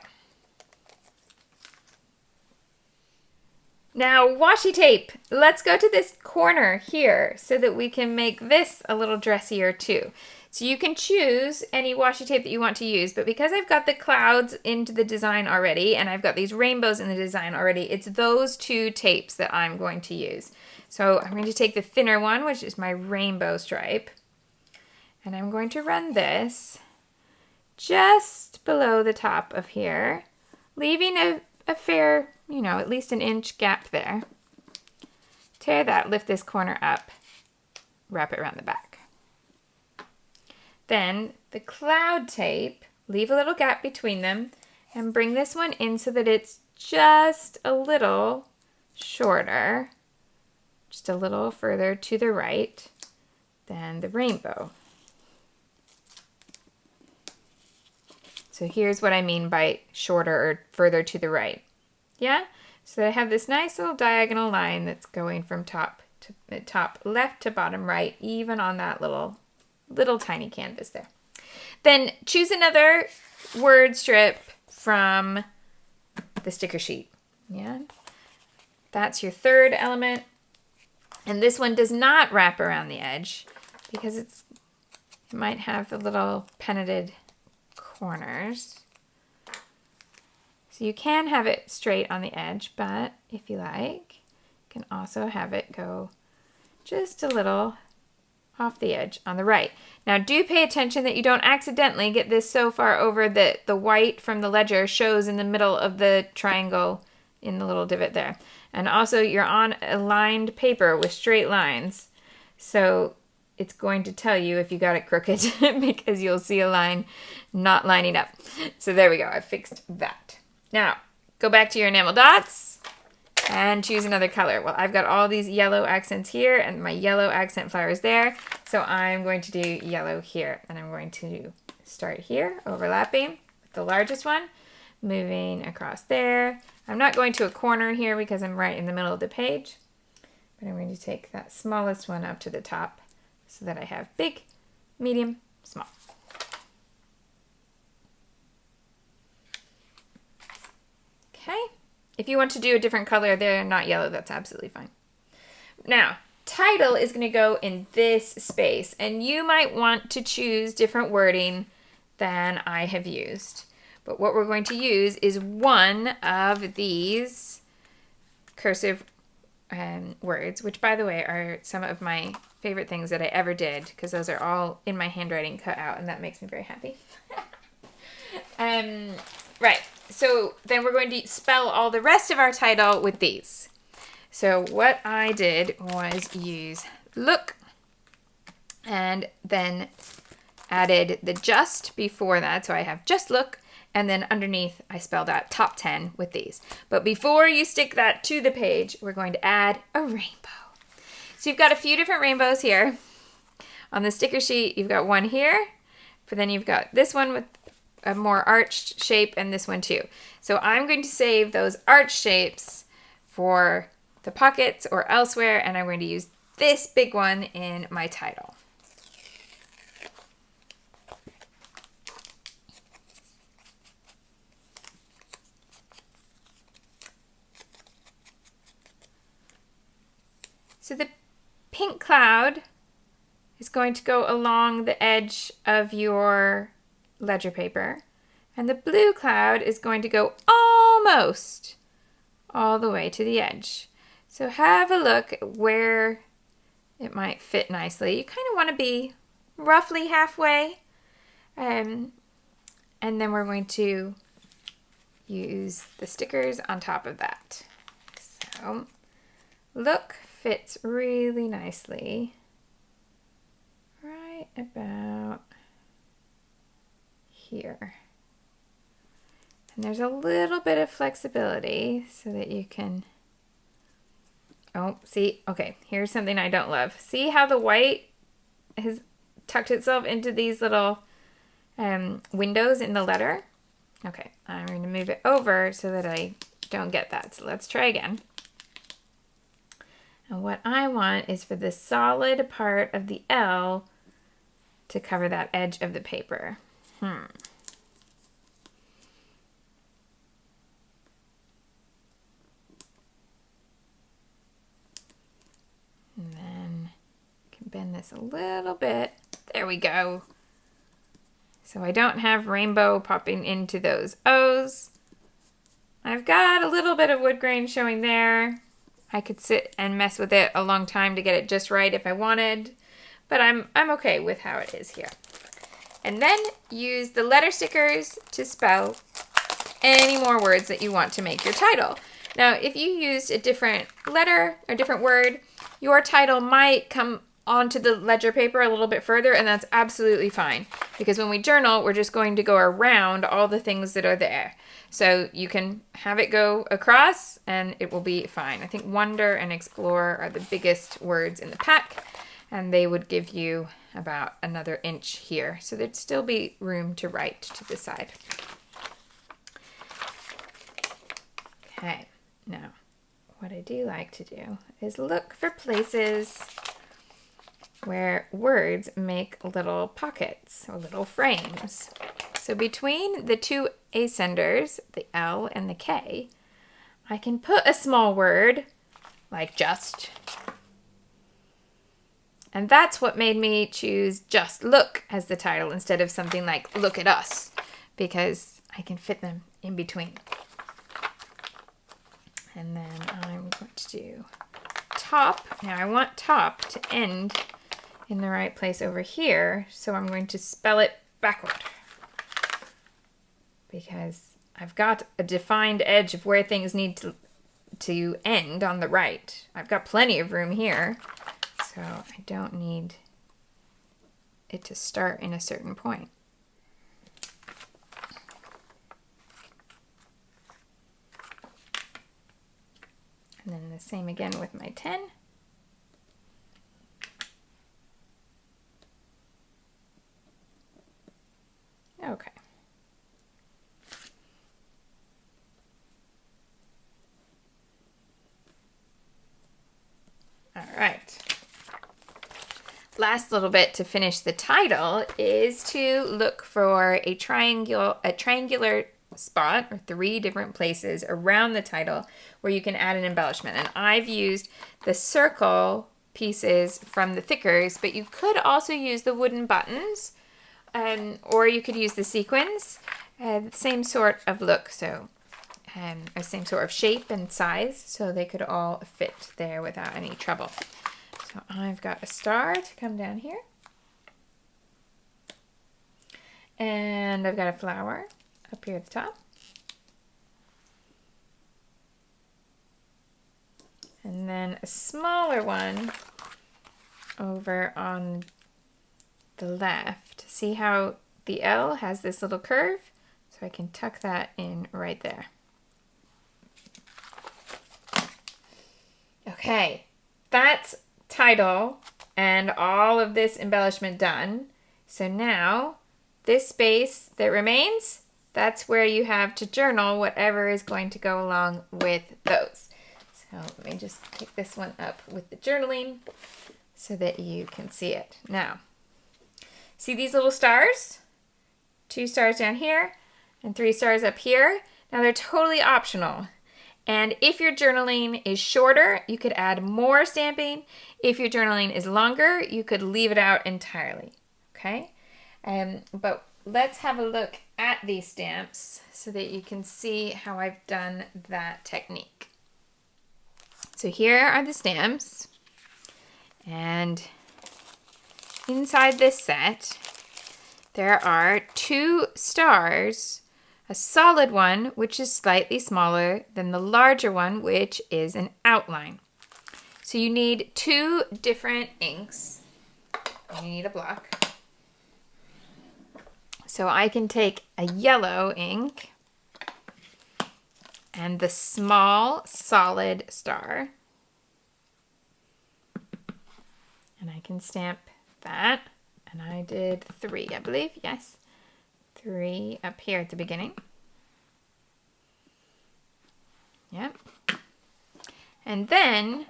Now, washi tape. Let's go to this corner here so that we can make this a little dressier too. So you can choose any washi tape that you want to use, but because I've got the clouds into the design already and I've got these rainbows in the design already, it's those two tapes that I'm going to use. So I'm going to take the thinner one, which is my rainbow stripe, and I'm going to run this just below the top of here, leaving a fair, you know, at least an inch gap there. Tear that, lift this corner up, wrap it around the back. Then the cloud tape, leave a little gap between them and bring this one in so that it's just a little shorter, just a little further to the right than the rainbow. So here's what I mean by shorter or further to the right. Yeah? So I have this nice little diagonal line that's going from top left to bottom right, even on that little tiny canvas there. Then choose another word strip from the sticker sheet. Yeah? That's your third element. And this one does not wrap around the edge because it might have the little penneted corners. So you can have it straight on the edge, but if you like, you can also have it go just a little off the edge on the right. Now do pay attention that you don't accidentally get this so far over that the white from the ledger shows in the middle of the triangle in the little divot there. And also you're on a lined paper with straight lines, so it's going to tell you if you got it crooked because you'll see a line not lining up. So there we go, I fixed that. Now, go back to your enamel dots and choose another color. Well, I've got all these yellow accents here and my yellow accent flowers there, so I'm going to do yellow here. And I'm going to start here, overlapping with the largest one, moving across there. I'm not going to a corner here because I'm right in the middle of the page, but I'm going to take that smallest one up to the top so that I have big, medium, small. Okay, if you want to do a different color there, not yellow, that's absolutely fine. Now, title is going to go in this space, and you might want to choose different wording than I have used. But what we're going to use is one of these cursive words, which by the way are some of my favorite things that I ever did because those are all in my handwriting cut out and that makes me very happy. Right, so then we're going to spell all the rest of our title with these. So what I did was use look and then added the just before that, so I have just look. And then underneath, I spelled out top 10 with these. But before you stick that to the page, we're going to add a rainbow. So you've got a few different rainbows here. On the sticker sheet, you've got one here, but then you've got this one with a more arched shape and this one too. So I'm going to save those arched shapes for the pockets or elsewhere, and I'm going to use this big one in my title. So the pink cloud is going to go along the edge of your ledger paper, and the blue cloud is going to go almost all the way to the edge. So have a look at where it might fit nicely. You kind of want to be roughly halfway, and then we're going to use the stickers on top of that. So look fits really nicely right about here. And there's a little bit of flexibility so that you can, oh, see, okay, here's something I don't love. See how the white has tucked itself into these little windows in the letter? Okay, I'm going to move it over so that I don't get that. So let's try again. And what I want is for the solid part of the L to cover that edge of the paper. And then I can bend this a little bit. There we go. So I don't have rainbow popping into those O's. I've got a little bit of wood grain showing there. I could sit and mess with it a long time to get it just right if I wanted, but I'm okay with how it is here. And then use the letter stickers to spell any more words that you want to make your title. Now, if you used a different letter or different word, your title might come onto the ledger paper a little bit further, and that's absolutely fine. Because when we journal, we're just going to go around all the things that are there. So you can have it go across and it will be fine. I think wonder and explore are the biggest words in the pack, and they would give you about another inch here. So there'd still be room to write to the side. Okay, now what I do like to do is look for places where words make little pockets or little frames. So between the two ascenders, the L and the K, I can put a small word like just. And that's what made me choose Just Look as the title instead of something like Look at Us, because I can fit them in between. And then I'm going to do top. Now I want top to end in the right place over here, so I'm going to spell it backward, because I've got a defined edge of where things need to end on the right. I've got plenty of room here, so I don't need it to start in a certain point. And then the same again with my 10. Okay. All right. Last little bit to finish the title is to look for a triangular spot or 3 different places around the title where you can add an embellishment. And I've used the circle pieces from the thickers, but you could also use the wooden buttons, or you could use the sequins. Same sort of look, so same sort of shape and size, so they could all fit there without any trouble. So I've got a star to come down here, and I've got a flower up here at the top, and then a smaller one over on the left. See how the L has this little curve? So I can tuck that in right there. Okay, that's title and all of this embellishment done. So now this space that remains, that's where you have to journal whatever is going to go along with those. So let me just pick this one up with the journaling so that you can see it. Now, see these little stars? 2 stars down here and 3 stars up here. Now they're totally optional. And if your journaling is shorter, you could add more stamping. If your journaling is longer, you could leave it out entirely, okay? But let's have a look at these stamps so that you can see how I've done that technique. So here are the stamps, and inside this set, there are 2 stars, a solid one, which is slightly smaller than the larger one, which is an outline. So you need 2 different inks. You need a block. So I can take a yellow ink and the small solid star, and I can stamp that. And I did 3, I believe. Yes, 3 up here at the beginning. Yep. And then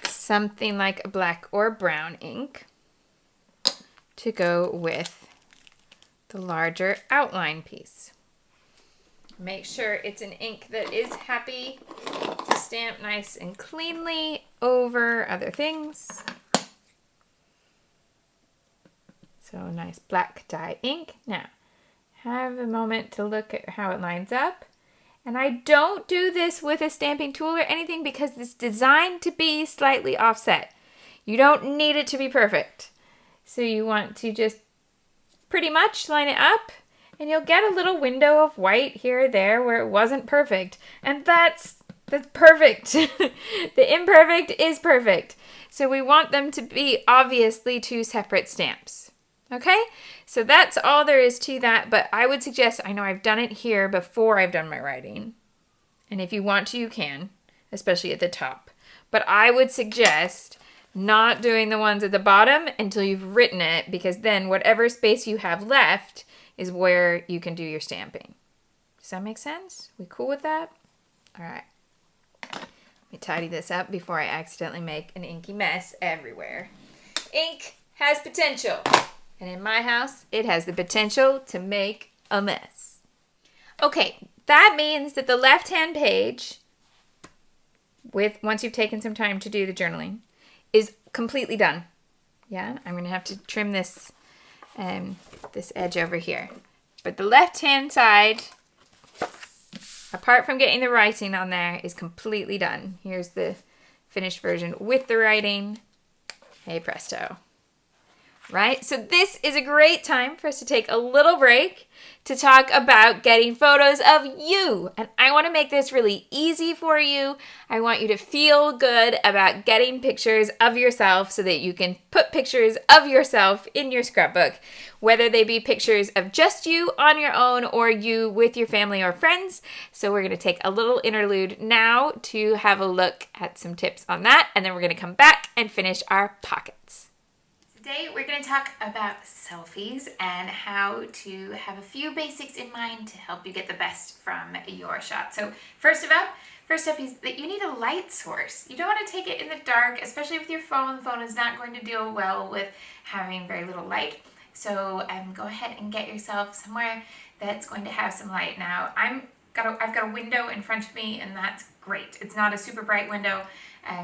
something like a black or brown ink to go with the larger outline piece. Make sure it's an ink that is happy to stamp nice and cleanly over other things. So nice black dye ink. Now, have a moment to look at how it lines up. And I don't do this with a stamping tool or anything because it's designed to be slightly offset. You don't need it to be perfect. So you want to just pretty much line it up, and you'll get a little window of white here or there where it wasn't perfect. And that's perfect. The imperfect is perfect. So we want them to be obviously 2 separate stamps. Okay, so that's all there is to that, but I would suggest, I know I've done it here before I've done my writing, and if you want to, you can, especially at the top, but I would suggest not doing the ones at the bottom until you've written it, because then whatever space you have left is where you can do your stamping. Does that make sense? We cool with that? All right. Let me tidy this up before I accidentally make an inky mess everywhere. Ink has potential. And in my house, it has the potential to make a mess. Okay, that means that the left-hand page, once you've taken some time to do the journaling, is completely done. Yeah, I'm going to have to trim this, this edge over here. But the left-hand side, apart from getting the writing on there, is completely done. Here's the finished version with the writing. Hey presto. Right? So this is a great time for us to take a little break to talk about getting photos of you. And I want to make this really easy for you. I want you to feel good about getting pictures of yourself so that you can put pictures of yourself in your scrapbook, whether they be pictures of just you on your own or you with your family or friends. So we're going to take a little interlude now to have a look at some tips on that, and then we're going to come back and finish our pockets. Today we're going to talk about selfies and how to have a few basics in mind to help you get the best from your shot. So first up is that you need a light source. You don't want to take it in the dark, especially with your phone. The phone is not going to deal well with having very little light. So go ahead and get yourself somewhere that's going to have some light. Now I've got a window in front of me, and that's great. It's not a super bright window,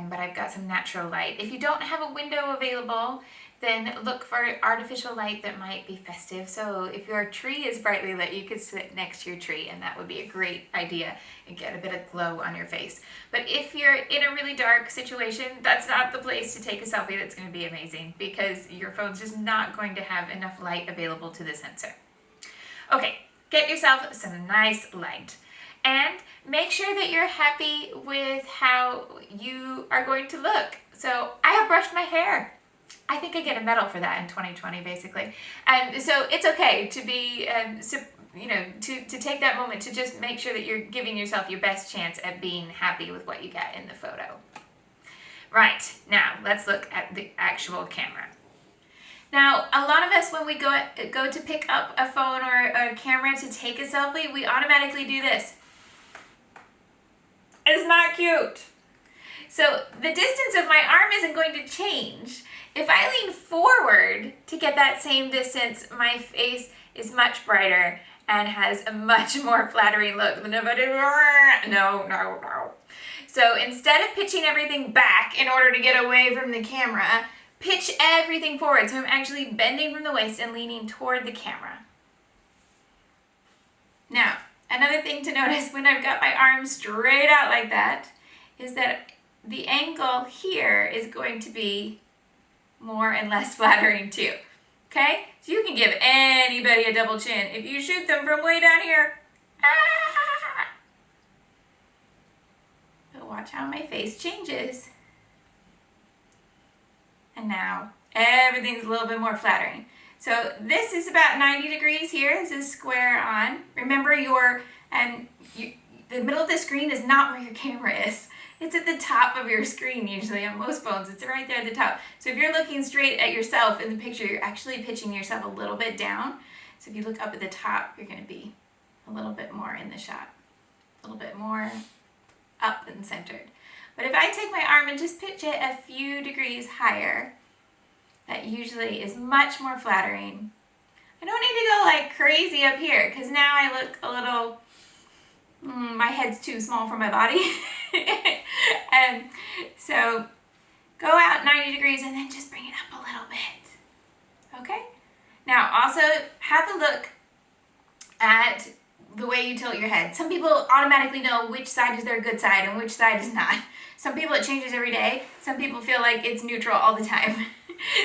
but I've got some natural light. If you don't have a window available, then look for artificial light that might be festive. So if your tree is brightly lit, you could sit next to your tree, and that would be a great idea and get a bit of glow on your face. But if you're in a really dark situation, that's not the place to take a selfie that's going to be amazing, because your phone's just not going to have enough light available to the sensor. Okay, get yourself some nice light. And make sure that you're happy with how you are going to look. So I have brushed my hair. I think I get a medal for that in 2020, basically. And so it's okay to be, to take that moment to just make sure that you're giving yourself your best chance at being happy with what you get in the photo. Right, now let's look at the actual camera. Now, a lot of us, when we go to pick up a phone or a camera to take a selfie, we automatically do this. It's not cute. So the distance of my arm isn't going to change. If I lean forward to get that same distance, my face is much brighter and has a much more flattering look than if I did no. So instead of pitching everything back in order to get away from the camera, pitch everything forward. So I'm actually bending from the waist and leaning toward the camera. Now, another thing to notice when I've got my arms straight out like that is that the angle here is going to be more and less flattering too. Okay? So you can give anybody a double chin if you shoot them from way down here. But watch how my face changes. And now everything's a little bit more flattering. So this is about 90 degrees here. This is square on. Remember the middle of the screen is not where your camera is. It's at the top of your screen usually on most phones. It's right there at the top. So if you're looking straight at yourself in the picture, you're actually pitching yourself a little bit down. So if you look up at the top, you're going to be a little bit more in the shot. A little bit more up and centered. But if I take my arm and just pitch it a few degrees higher, that usually is much more flattering. I don't need to go like crazy up here because now I look a little, my head's too small for my body. And so go out 90 degrees and then just bring it up a little bit. Okay? Now also have a look at the way you tilt your head. Some people automatically know which side is their good side and which side is not. Some people it changes every day. Some people feel like it's neutral all the time.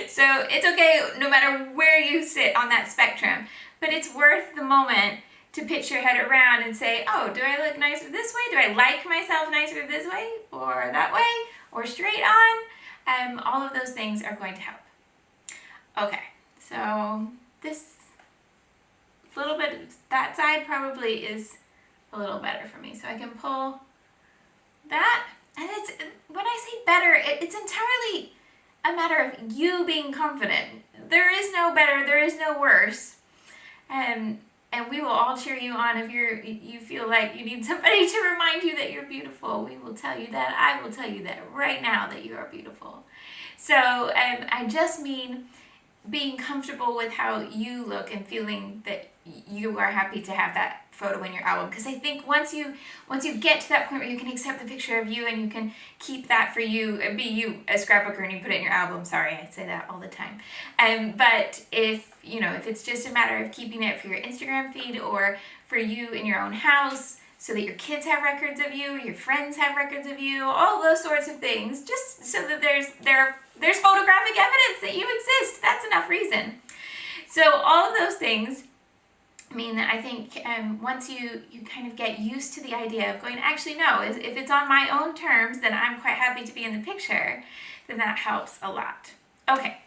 So it's okay no matter where you sit on that spectrum, but it's worth the moment to pitch your head around and say, oh, do I look nicer this way? Do I like myself nicer this way or that way or straight on? All of those things are going to help. Okay, so this little bit, that side probably is a little better for me. So I can pull that, and it's, when I say better, it's entirely a matter of you being confident. There is no better, there is no worse. And we will all cheer you on if you feel like you need somebody to remind you that you're beautiful. We will tell you that. I will tell you that right now that you are beautiful. So I just mean being comfortable with how you look and feeling that you are happy to have that photo in your album. Because I think once you get to that point where you can accept the picture of you and you can keep that for you, be you a scrapbooker and you put it in your album. Sorry, I say that all the time. But if it's just a matter of keeping it for your Instagram feed or for you in your own house so that your kids have records of you, your friends have records of you, all those sorts of things, just so that there's photographic evidence that you exist. That's enough reason. So all of those things mean that I think once you kind of get used to the idea of going, actually no, if it's on my own terms, then I'm quite happy to be in the picture, then that helps a lot. Okay,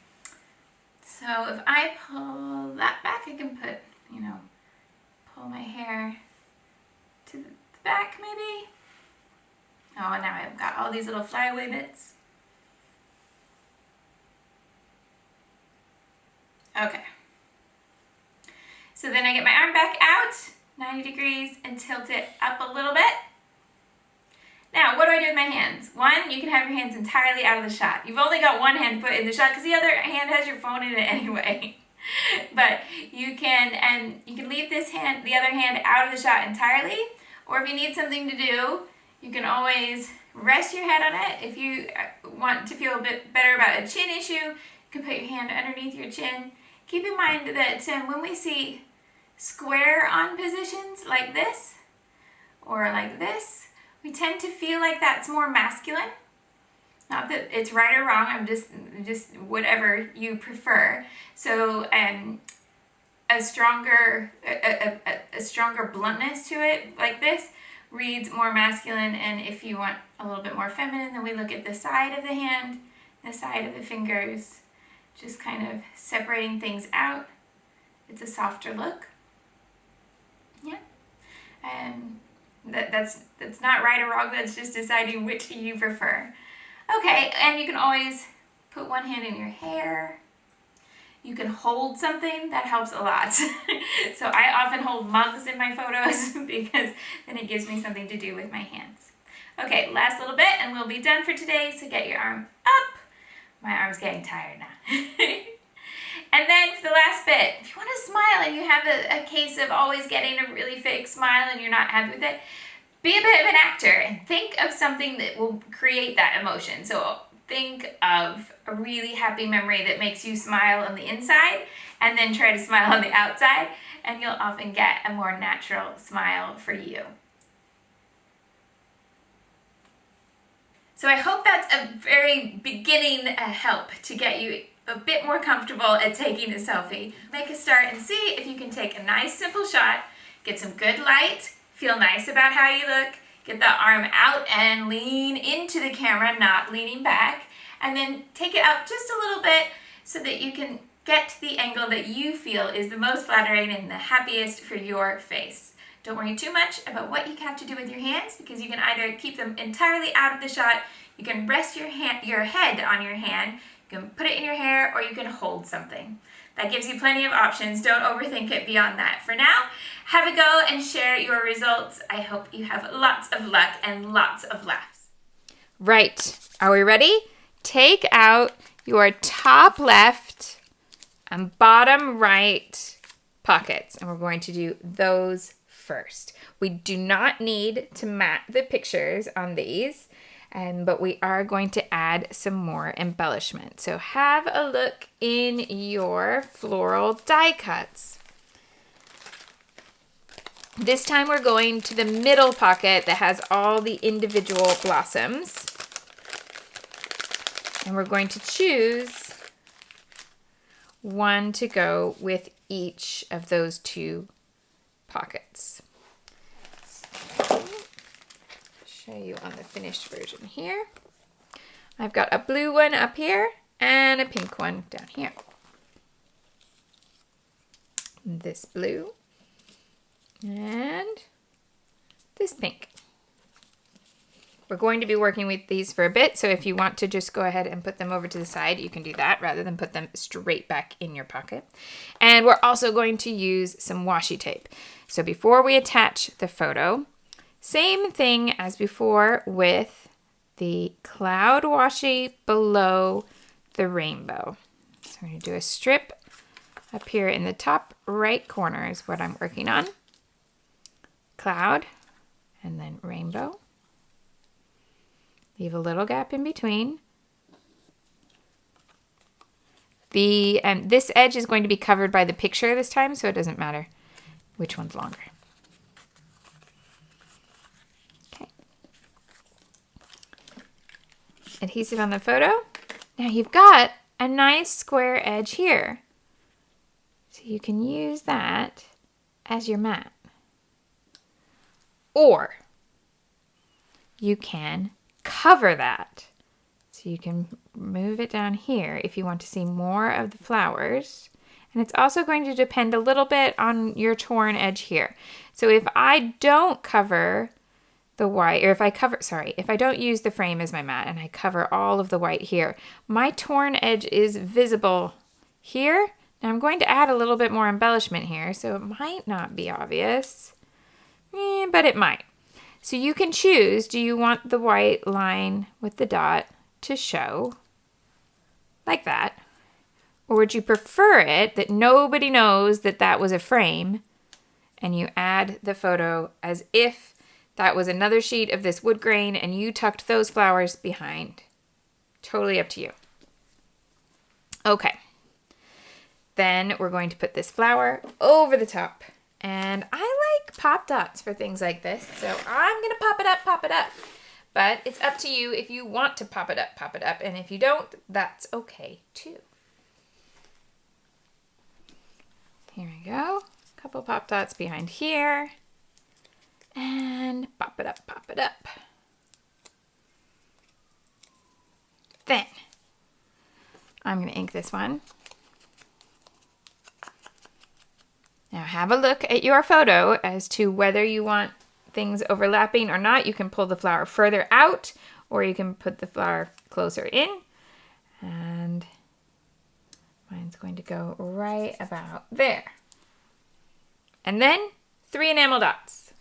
so if I pull that back, I can put, pull my hair to the back maybe. Oh, and now I've got all these little flyaway bits. Okay. So then I get my arm back out, 90 degrees, and tilt it up a little bit. Now, what do I do with my hands? One, you can have your hands entirely out of the shot. You've only got one hand put in the shot because the other hand has your phone in it anyway. But you can leave the other hand out of the shot entirely, or if you need something to do, you can always rest your head on it. If you want to feel a bit better about a chin issue, you can put your hand underneath your chin. Keep in mind that when we see square on positions like this or like this, we tend to feel like that's more masculine. Not that it's right or wrong, I'm just whatever you prefer. So a stronger bluntness to it like this reads more masculine, and if you want a little bit more feminine, then we look at the side of the hand, the side of the fingers, just kind of separating things out. It's a softer look. Yeah. And that's not right or wrong, that's just deciding which you prefer. Okay, and you can always put one hand in your hair. You can hold something, that helps a lot. So I often hold mugs in my photos because then it gives me something to do with my hands. Okay, last little bit and we'll be done for today, so get your arm up. My arm's getting tired now. And then for the last bit, if you want to smile and you have a case of always getting a really fake smile and you're not happy with it, be a bit of an actor and think of something that will create that emotion. So think of a really happy memory that makes you smile on the inside and then try to smile on the outside, and you'll often get a more natural smile for you. So I hope that's a very beginning help to get you a bit more comfortable at taking a selfie. Make a start and see if you can take a nice simple shot, get some good light, feel nice about how you look, get the arm out and lean into the camera, not leaning back, and then take it up just a little bit so that you can Get the angle that you feel is the most flattering and the happiest for your face. Don't worry too much about what you have to do with your hands, because you can either keep them entirely out of the shot, you can rest your head on your hand, you can put it in your hair, or you can hold something. That gives you plenty of options. Don't overthink it beyond that. For now, have a go and share your results. I hope you have lots of luck and lots of laughs. Right. Are we ready? Take out your top left and bottom right pockets, and we're going to do those first. We do not need to mat the pictures on these, but we are going to add some more embellishment. So have a look in your floral die cuts. This time we're going to the middle pocket that has all the individual blossoms. And we're going to choose one to go with each of those two pockets. So, show you on the finished version here. I've got a blue one up here and a pink one down here. This blue and this pink. We're going to be working with these for a bit, so if you want to just go ahead and put them over to the side, you can do that rather than put them straight back in your pocket. And we're also going to use some washi tape. So before we attach the photo, same thing as before with the cloud washi below the rainbow. So I'm going to do a strip up here in the top right corner is what I'm working on. Cloud and then rainbow. Leave a little gap in between. This edge is going to be covered by the picture this time, so it doesn't matter which one's longer. Okay. Adhesive on the photo. Now you've got a nice square edge here. So you can use that as your mat. Or you can cover that. So you can move it down here if you want to see more of the flowers. And it's also going to depend a little bit on your torn edge here. So if I don't cover the white, or if I don't use the frame as my mat and I cover all of the white here, my torn edge is visible here. Now I'm going to add a little bit more embellishment here, so it might not be obvious, but it might. So you can choose, do you want the white line with the dot to show like that? Or would you prefer it that nobody knows that that was a frame and you add the photo as if that was another sheet of this wood grain and you tucked those flowers behind? Totally up to you. Okay. Then we're going to put this flower over the top. And I like pop dots for things like this, so I'm going to pop it up. But it's up to you if you want to pop it up. And if you don't, that's okay too. Here we go. A couple pop dots behind here. And pop it up. Then, I'm going to ink this one. Now have a look at your photo as to whether you want things overlapping or not. You can pull the flower further out or you can put the flower closer in. And mine's going to go right about there. And then 3 enamel dots.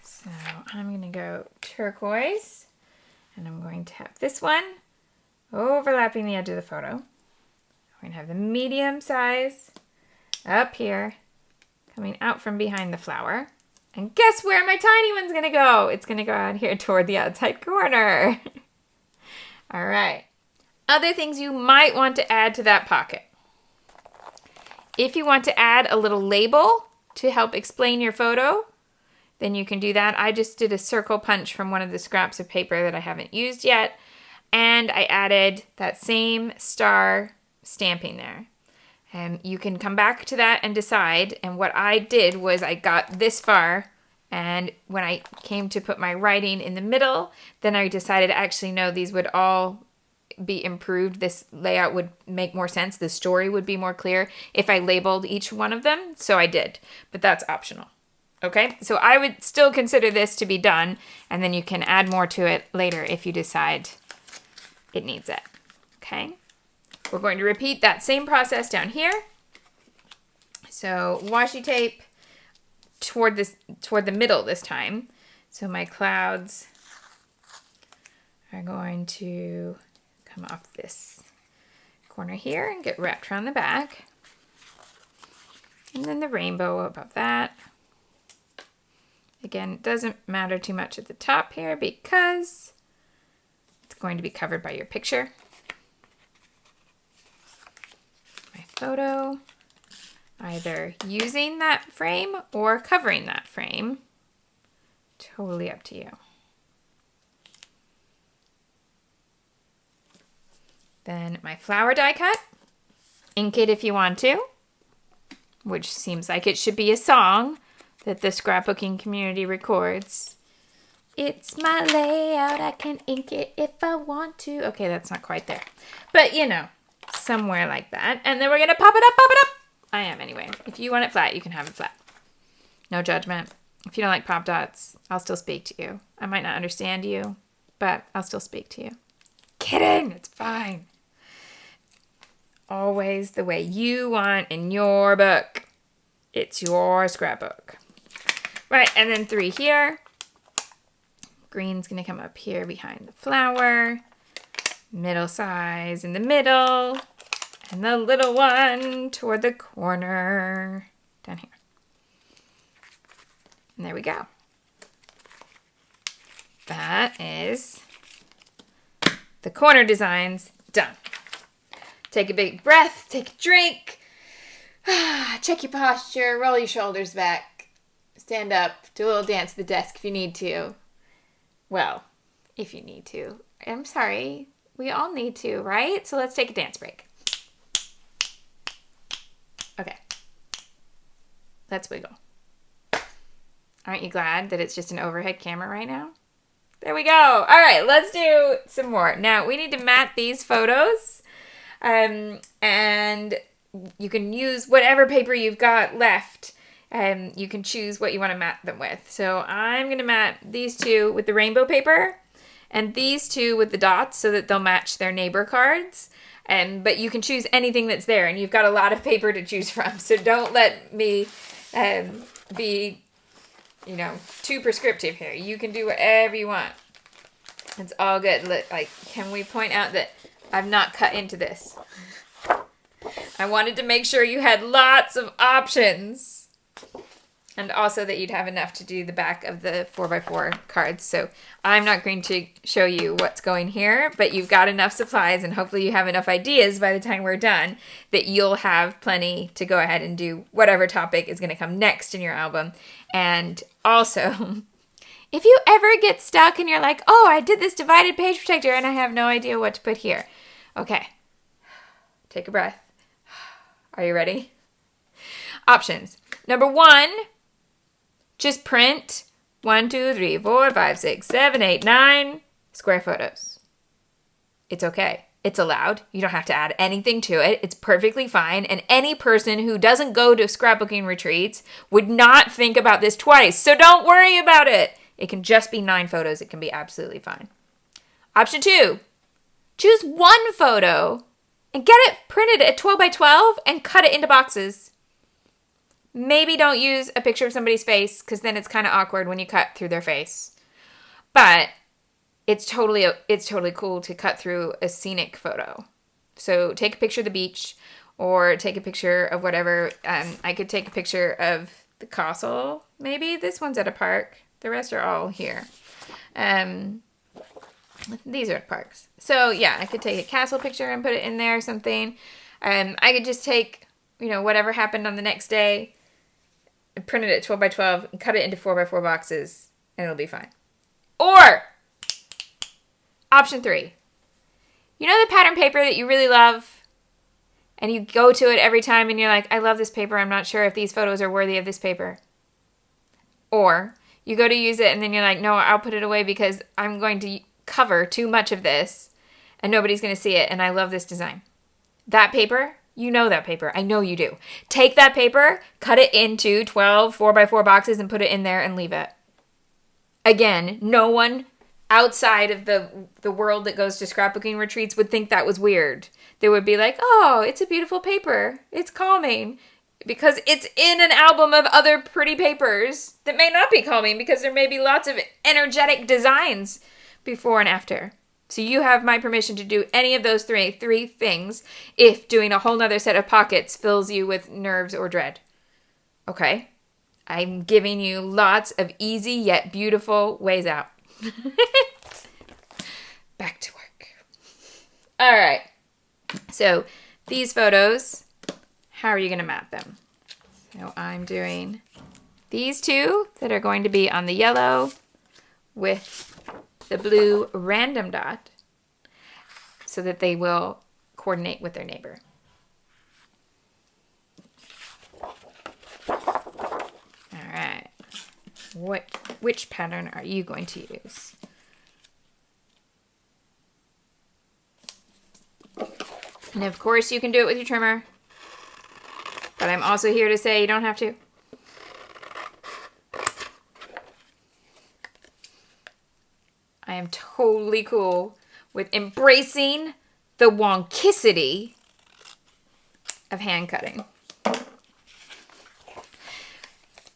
So I'm going to go turquoise and I'm going to have this one overlapping the edge of the photo. We're going to have the medium size up here coming out from behind the flower. And guess where my tiny one's going to go? It's going to go out here toward the outside corner. All right. Other things you might want to add to that pocket. If you want to add a little label to help explain your photo, then you can do that. I just did a circle punch from one of the scraps of paper that I haven't used yet. And I added that same star stamping there. And you can come back to that and decide. And what I did was I got this far And when I came to put my writing in the middle, then I decided actually no, these would all be improved. This layout would make more sense. The story would be more clear if I labeled each one of them. So I did, but that's optional. Okay, so I would still consider this to be done, and then you can add more to it later if you decide it needs it. Okay, we're going to repeat that same process down here. So washi tape toward the middle this time. So my clouds are going to come off this corner here and get wrapped around the back. And then the rainbow above that. Again, it doesn't matter too much at the top here because it's going to be covered by your picture. My photo, either using that frame or covering that frame. Totally up to you. Then my flower die cut. Ink it if you want to, which seems like it should be a song that the scrapbooking community records. It's my layout, I can ink it if I want to. Okay, that's not quite there. But, you know, somewhere like that. And then we're going to pop it up, pop it up. I am anyway. If you want it flat, you can have it flat. No judgment. If you don't like pop dots, I'll still speak to you. I might not understand you, but I'll still speak to you. Kidding, it's fine. Always the way you want in your book. It's your scrapbook. Right, and then 3 here. Green's gonna come up here behind the flower. Middle size in the middle. And the little one toward the corner. Down here. And there we go. That is the corner designs done. Take a big breath, take a drink. Check your posture, roll your shoulders back. Stand up, do a little dance at the desk if you need to. Well, if you need to. I'm sorry, we all need to, right? So let's take a dance break. Okay. Let's wiggle. Aren't you glad that it's just an overhead camera right now? There we go. All right, let's do some more. Now, we need to mat these photos. And you can use whatever paper you've got left. You can choose what you want to mat them with. So I'm going to mat these two with the rainbow paper and these two with the dots so that they'll match their neighbor cards. But you can choose anything that's there, and you've got a lot of paper to choose from. So don't let me be, too prescriptive here. You can do whatever you want. It's all good. Like, can we point out that I've not cut into this? I wanted to make sure you had lots of options. And also that you'd have enough to do the back of the 4x4 cards. So I'm not going to show you what's going here, but you've got enough supplies and hopefully you have enough ideas by the time we're done that you'll have plenty to go ahead and do whatever topic is going to come next in your album. And also, if you ever get stuck and you're like, oh, I did this divided page protector and I have no idea what to put here. Okay, take a breath. Are you ready? Options. Number 1, just print 1, 2, 3, 4, 5, 6, 7, 8, 9 square photos. It's okay. It's allowed. You don't have to add anything to it. It's perfectly fine. And any person who doesn't go to scrapbooking retreats would not think about this twice. So don't worry about it. It can just be 9 photos. It can be absolutely fine. Option 2, choose 1 photo and get it printed at 12 by 12 and cut it into boxes. Maybe don't use a picture of somebody's face because then it's kind of awkward when you cut through their face. But it's totally cool to cut through a scenic photo. So take a picture of the beach or take a picture of whatever. I could take a picture of the castle. Maybe this one's at a park. The rest are all here. These are parks. So yeah, I could take a castle picture and put it in there or something. I could just take, whatever happened on the next day, print it at 12 by 12 and cut it into 4 by 4 boxes and it'll be fine. Or option 3, the pattern paper that you really love and you go to it every time and you're like, I love this paper. I'm not sure if these photos are worthy of this paper. Or You go to use it and then you're like, no, I'll put it away because I'm going to cover too much of this and nobody's going to see it. And I love this design. That paper, you know that paper. I know you do. Take that paper, cut it into 12 4x4 boxes and put it in there and leave it. Again, no one outside of the world that goes to scrapbooking retreats would think that was weird. They would be like, oh, it's a beautiful paper. It's calming. Because it's in an album of other pretty papers that may not be calming because there may be lots of energetic designs before and after. So you have my permission to do any of those three things if doing a whole nother set of pockets fills you with nerves or dread. Okay? I'm giving you lots of easy yet beautiful ways out. Back to work. All right. So these photos, how are you going to map them? So I'm doing these two that are going to be on the yellow with the blue random dot so that they will coordinate with their neighbor. All right. Which pattern are you going to use? And of course you can do it with your trimmer, but I'm also here to say you don't have to. I am totally cool with embracing the wonkicity of hand cutting.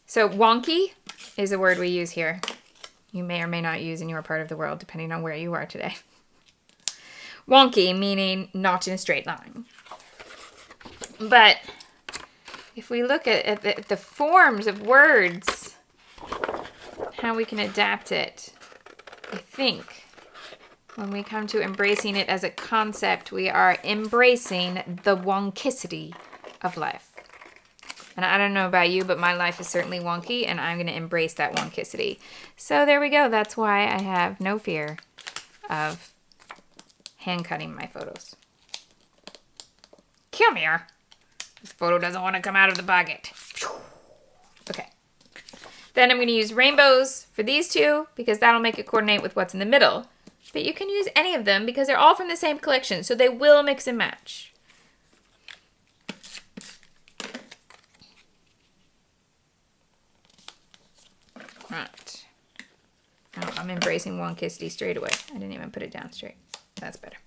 So wonky is a word we use here. You may or may not use in your part of the world, depending on where you are today. Wonky meaning not in a straight line. But if we look at the forms of words, how we can adapt it, I think when we come to embracing it as a concept, we are embracing the wonkicity of life. And I don't know about you, but my life is certainly wonky, and I'm going to embrace that wonkicity. So there we go. That's why I have no fear of hand cutting my photos. Come here. This photo doesn't want to come out of the pocket. Okay. Then I'm going to use rainbows for these two because that'll make it coordinate with what's in the middle. But you can use any of them because they're all from the same collection, so they will mix and match. Right. Oh, I'm embracing wonkicity straight away. I didn't even put it down straight. That's better.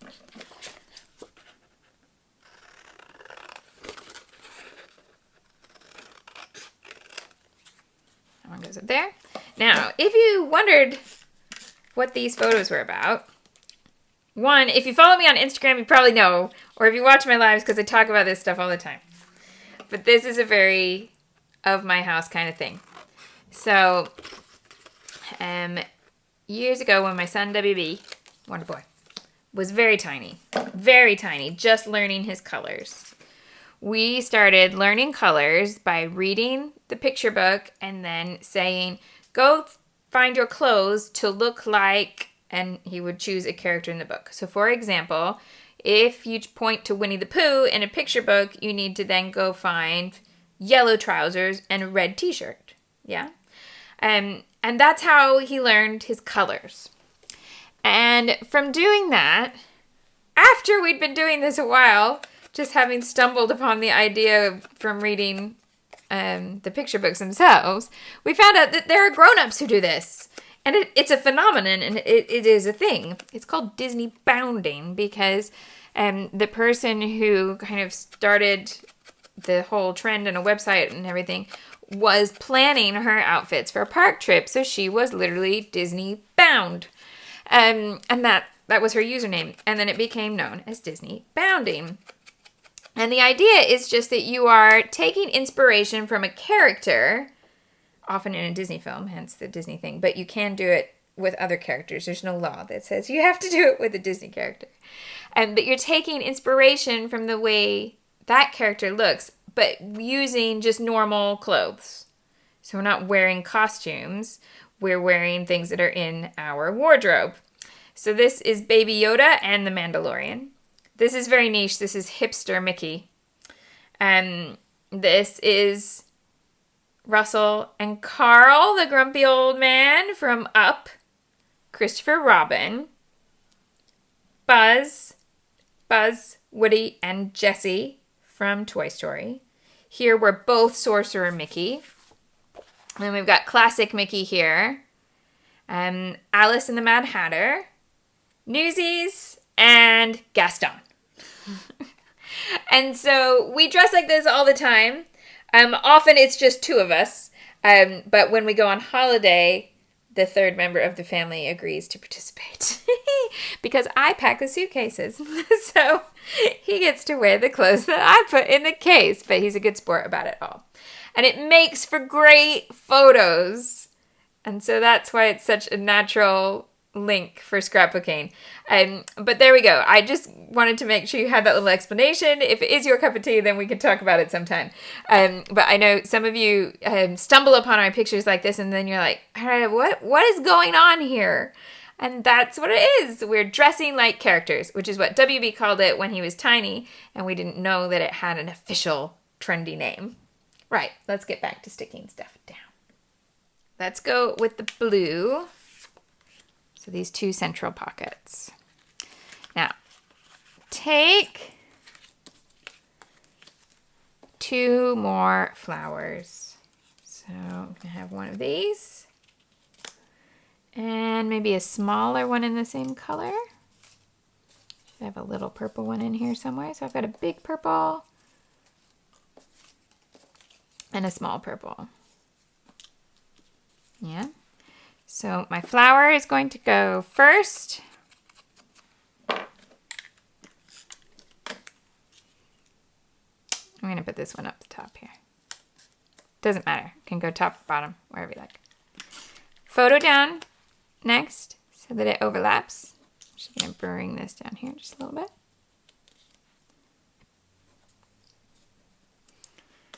That one goes up there. Now, if you wondered what these photos were about, one, if you follow me on Instagram, you probably know, or if you watch my lives, because I talk about this stuff all the time. But this is a very of my house kind of thing. So, years ago when my son WB, wonder boy, was very tiny, just learning his colors. We started learning colors by reading the picture book and then saying, go find your clothes to look like, and he would choose a character in the book. So for example, if you point to Winnie the Pooh in a picture book, you need to then go find yellow trousers and a red t-shirt. Yeah? And that's how he learned his colors. And from doing that, after we'd been doing this a while, just having stumbled upon the idea from reading the picture books themselves, we found out that there are grown-ups who do this. And it's a phenomenon, and it is a thing. It's called Disney bounding because the person who kind of started the whole trend and a website and everything was planning her outfits for a park trip. So she was literally Disney bound. And that was her username. And then it became known as Disney bounding. And the idea is just that you are taking inspiration from a character, often in a Disney film, hence the Disney thing, but you can do it with other characters. There's no law that says you have to do it with a Disney character. But you're taking inspiration from the way that character looks, but using just normal clothes. So we're not wearing costumes. We're wearing things that are in our wardrobe. So this is Baby Yoda and the Mandalorian. This is very niche. This is hipster Mickey. This is Russell and Carl, the grumpy old man from Up, Christopher Robin, Buzz, Woody, and Jessie from Toy Story. Here we're both Sorcerer Mickey. And then we've got Classic Mickey here. Alice and the Mad Hatter, Newsies, and Gaston. And so we dress like this all the time. Often it's just two of us. But when we go on holiday, the third member of the family agrees to participate. Because I pack the suitcases. So he gets to wear the clothes that I put in the case. But he's a good sport about it all. And it makes for great photos. And so that's why it's such a natural link for scrapbooking. But there we go. I just wanted to make sure you had that little explanation. If it is your cup of tea, then we can talk about it sometime. But I know some of you stumble upon our pictures like this and then you're like, all right, what is going on here? And that's what it is. We're dressing like characters, which is what WB called it when he was tiny, and we didn't know that it had an official trendy name. Right, let's get back to sticking stuff down. Let's go with the blue. So these two central pockets. Now, take 2 more flowers. So I'm going to have one of these. And maybe a smaller one in the same color. Should have a little purple one in here somewhere. So I've got a big purple and a small purple. Yeah. So my flower is going to go first. I'm going to put this one up the top here. Doesn't matter. It can go top or bottom, wherever you like. Photo down next so that it overlaps. I'm just going to bring this down here just a little bit.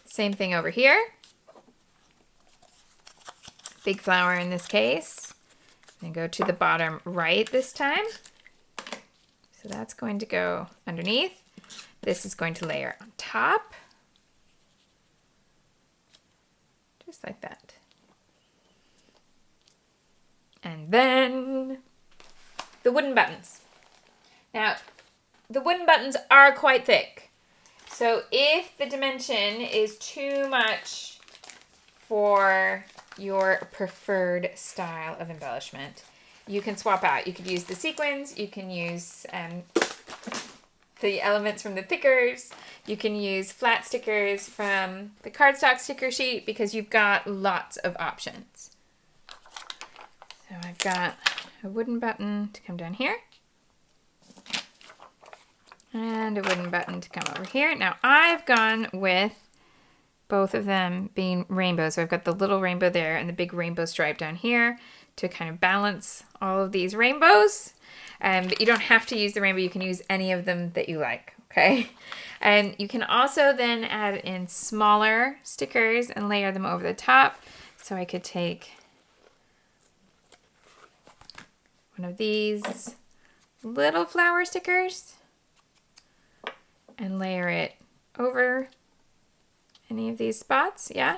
Same thing over here. Big flower in this case. And go to the bottom right this time. So that's going to go underneath. This is going to layer on top. Just like that. And then the wooden buttons. Now, the wooden buttons are quite thick. So if the dimension is too much for your preferred style of embellishment, you can swap out. You could use the sequins, you can use the elements from the thickers, you can use flat stickers from the cardstock sticker sheet because you've got lots of options. So I've got a wooden button to come down here. And a wooden button to come over here. Now I've gone with both of them being rainbows. So I've got the little rainbow there and the big rainbow stripe down here to kind of balance all of these rainbows. But you don't have to use the rainbow. You can use any of them that you like, okay? And you can also then add in smaller stickers and layer them over the top. So I could take one of these little flower stickers and layer it over any of these spots, yeah?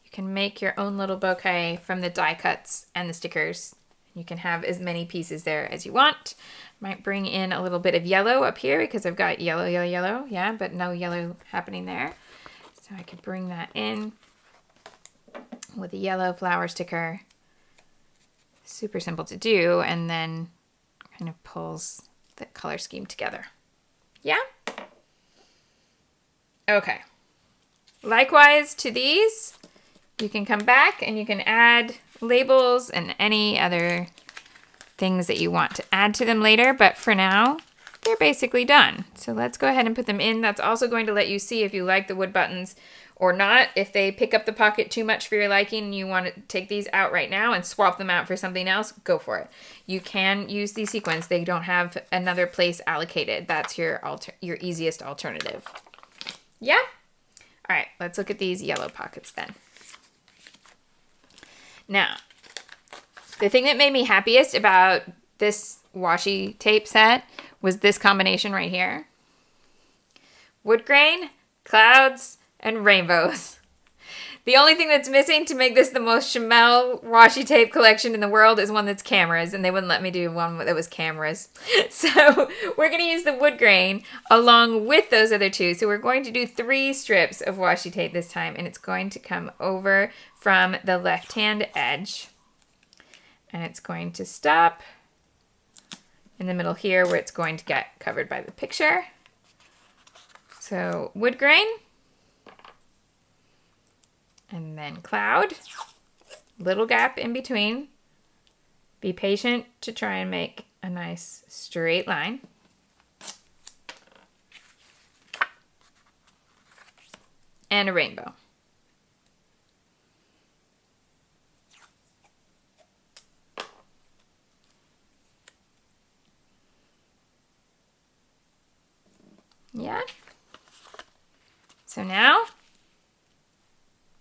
You can make your own little bouquet from the die cuts and the stickers. You can have as many pieces there as you want. Might bring in a little bit of yellow up here because I've got yellow, yeah, but no yellow happening there. So I could bring that in with a yellow flower sticker. Super simple to do, and then kind of pulls the color scheme together. Yeah? Okay. Likewise to these, you can come back and you can add labels and any other things that you want to add to them later, but for now, they're basically done. So let's go ahead and put them in. That's also going to let you see if you like the wood buttons or not. If they pick up the pocket too much for your liking and you want to take these out right now and swap them out for something else, go for it. You can use these sequins. They don't have another place allocated. That's your easiest alternative. Yeah? All right, let's look at these yellow pockets then. Now, the thing that made me happiest about this washi tape set was this combination right here. Wood grain, clouds, and rainbows. The only thing that's missing to make this the most Shimelle washi tape collection in the world is one that's cameras, and they wouldn't let me do one that was cameras. So we're going to use the wood grain along with those other two. So we're going to do 3 strips of washi tape this time, and it's going to come over from the left-hand edge. And it's going to stop in the middle here where it's going to get covered by the picture. So wood grain. And then cloud, little gap in between. Be patient to try and make a nice straight line. And a rainbow. Yeah. So now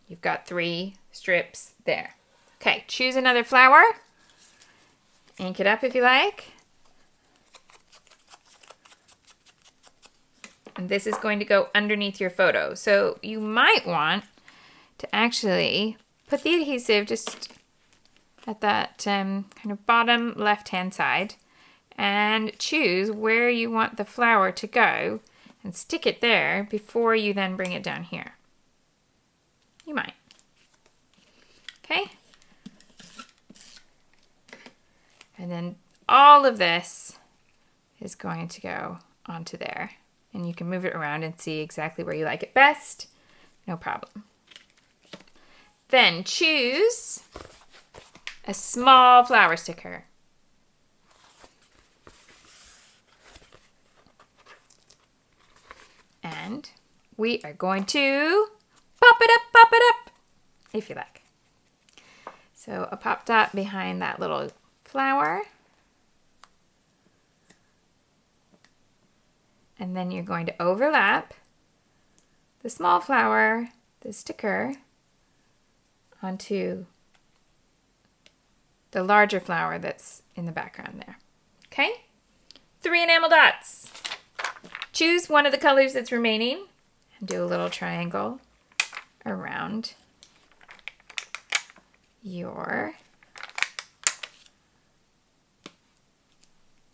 you've got 3 strips there. Okay, choose another flower. Ink it up if you like. And this is going to go underneath your photo. So you might want to actually put the adhesive just at that kind of bottom left-hand side and choose where you want the flower to go and stick it there before you then bring it down here. You might. Okay. And then all of this is going to go onto there. And you can move it around and see exactly where you like it best. No problem. Then choose a small flower sticker. And we are going to pop it up, if you like. So a pop dot behind that little flower. And then you're going to overlap the small flower, the sticker, onto the larger flower that's in the background there. Okay? 3 enamel dots. Choose one of the colors that's remaining and do a little triangle around your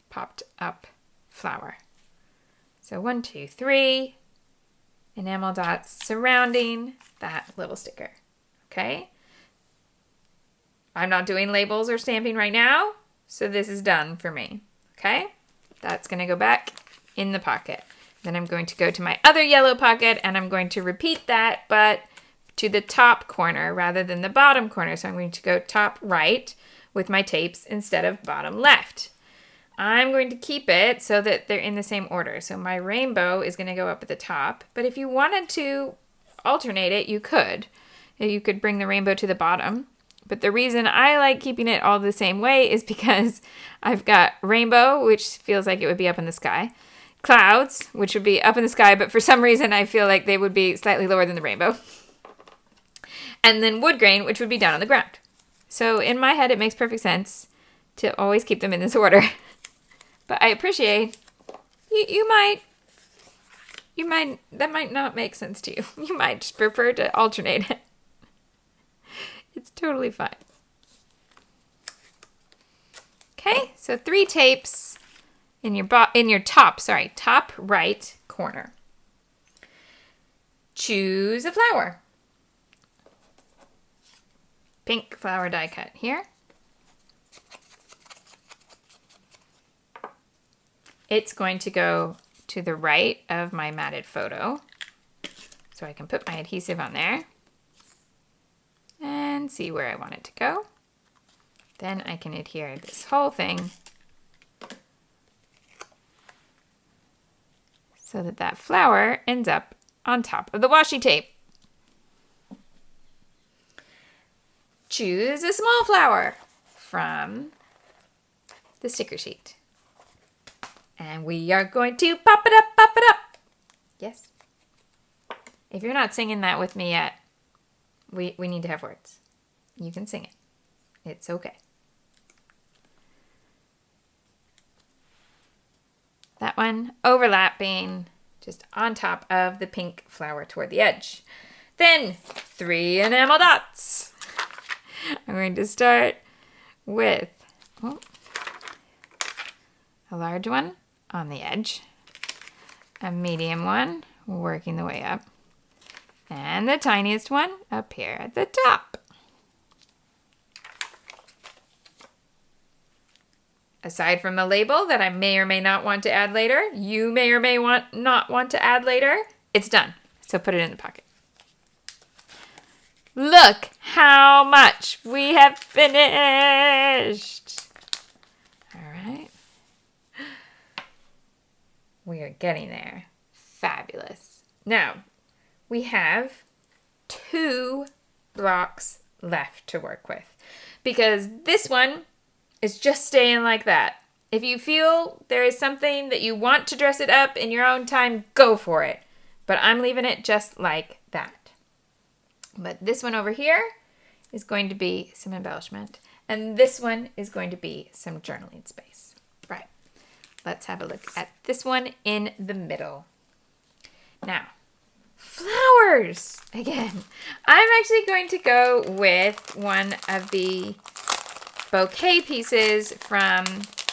popped up flower. So 1, 2, 3 enamel dots surrounding that little sticker. Okay? I'm not doing labels or stamping right now, so this is done for me. Okay? That's going to go back in the pocket. Then I'm going to go to my other yellow pocket and I'm going to repeat that, but to the top corner rather than the bottom corner. So I'm going to go top right with my tapes instead of bottom left. I'm going to keep it so that they're in the same order. So my rainbow is going to go up at the top, but if you wanted to alternate it, you could. You could bring the rainbow to the bottom. But the reason I like keeping it all the same way is because I've got rainbow, which feels like it would be up in the sky. Clouds, which would be up in the sky, but for some reason I feel like they would be slightly lower than the rainbow. And then wood grain, which would be down on the ground. So in my head, it makes perfect sense to always keep them in this order. But I appreciate, that might not make sense to you. You might just prefer to alternate it. It's totally fine. Okay, so 3 tapes in your top right corner. Choose a flower. Pink flower die cut here. It's going to go to the right of my matted photo. So I can put my adhesive on there and see where I want it to go. Then I can adhere this whole thing so that that flower ends up on top of the washi tape. Choose a small flower from the sticker sheet. And we are going to pop it up, pop it up. Yes. If you're not singing that with me yet, we need to have words. You can sing it. It's okay. That one overlapping just on top of the pink flower toward the edge. Then 3 enamel dots. I'm going to start with a large one on the edge, a medium one working the way up, and the tiniest one up here at the top. Aside from the label that I may or may not want to add later, you may or may not want to add later, it's done. So put it in the pocket. Look how much we have finished. All right. We are getting there. Fabulous. Now, we have 2 blocks left to work with because this one is just staying like that. If you feel there is something that you want to dress it up in your own time, go for it. But I'm leaving it just like that. But this one over here is going to be some embellishment. And this one is going to be some journaling space. Right. Let's have a look at this one in the middle. Now, flowers again. I'm actually going to go with one of the bouquet pieces from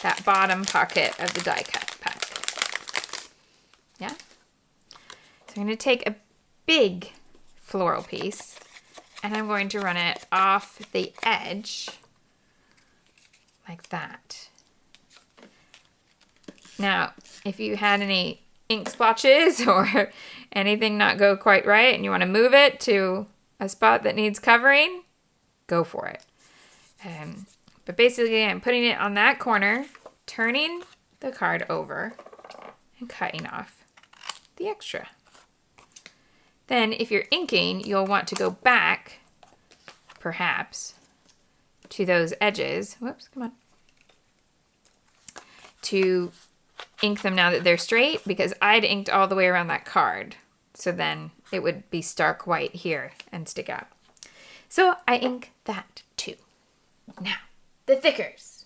that bottom pocket of the die cut pack. Yeah? So I'm going to take a big floral piece and I'm going to run it off the edge like that. Now, if you had any ink splotches or anything not go quite right and you want to move it to a spot that needs covering, go for it. But basically, I'm putting it on that corner, turning the card over, and cutting off the extra. Then, if you're inking, you'll want to go back, perhaps, to those edges. Whoops, come on. To ink them now that they're straight, because I'd inked all the way around that card. So then it would be stark white here and stick out. So I ink that too. Now, the thickers.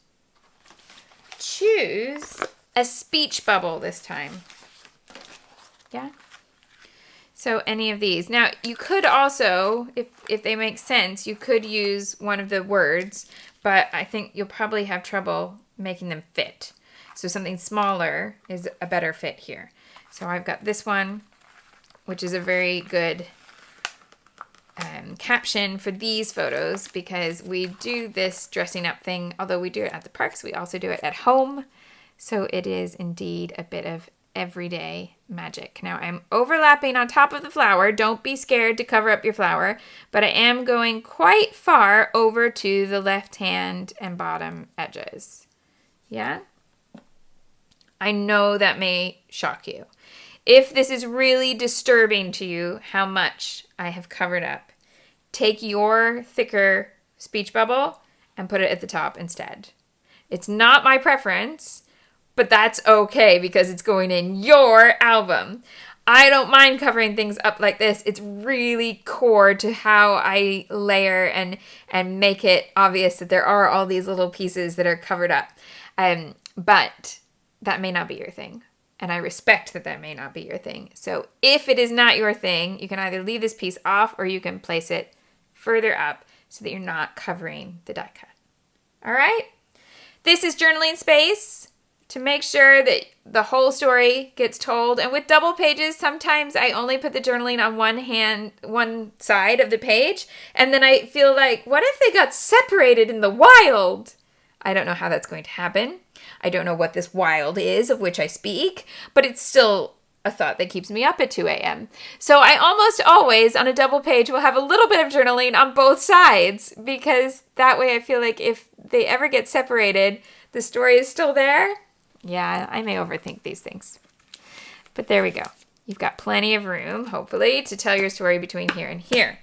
Choose a speech bubble this time. Yeah? So any of these. Now, you could also, if they make sense, you could use one of the words, but I think you'll probably have trouble making them fit. So something smaller is a better fit here. So I've got this one, which is a very good caption for these photos because we do this dressing up thing, although we do it at the parks, we also do it at home. So it is indeed a bit of everyday magic. Now I'm overlapping on top of the flower. Don't be scared to cover up your flower, but I am going quite far over to the left hand and bottom edges. Yeah? I know that may shock you. If this is really disturbing to you, how much I have covered up, take your thicker speech bubble and put it at the top instead. It's not my preference, but that's okay because it's going in your album. I don't mind covering things up like this. It's really core to how I layer and make it obvious that there are all these little pieces that are covered up. But that may not be your thing. And I respect that that may not be your thing. So if it is not your thing, you can either leave this piece off or you can place it further up so that you're not covering the die cut. All right? This is journaling space to make sure that the whole story gets told. And with double pages, sometimes I only put the journaling on one side of the page. And then I feel like, what if they got separated in the wild? I don't know how that's going to happen. I don't know what this wild is of which I speak, but it's still a thought that keeps me up at 2 a.m. So I almost always, on a double page, will have a little bit of journaling on both sides because that way I feel like if they ever get separated, the story is still there. Yeah, I may overthink these things. But there we go. You've got plenty of room, hopefully, to tell your story between here and here.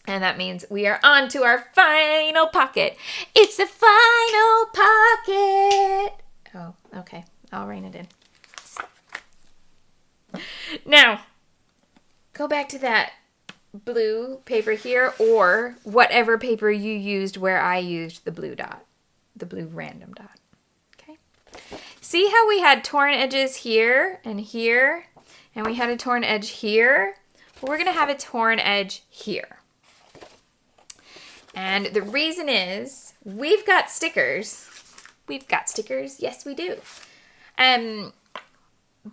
And that means we are on to our final pocket. It's the final pocket. Oh, okay. I'll rein it in. Now, go back to that blue paper here or whatever paper you used where I used the blue dot, the blue random dot. Okay. See how we had torn edges here and we had a torn edge here? we're gonna have a torn edge here. And the reason is we've got stickers. We've got stickers, yes we do.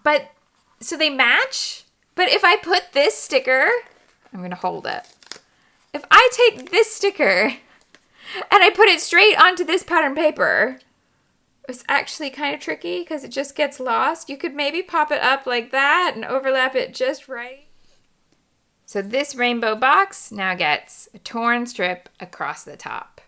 But, so they match, but if I put this sticker, I'm gonna hold it. If I take this sticker and I put it straight onto this pattern paper, it's actually kind of tricky because it just gets lost. You could maybe pop it up like that and overlap it just right. So this rainbow box now gets a torn strip across the top.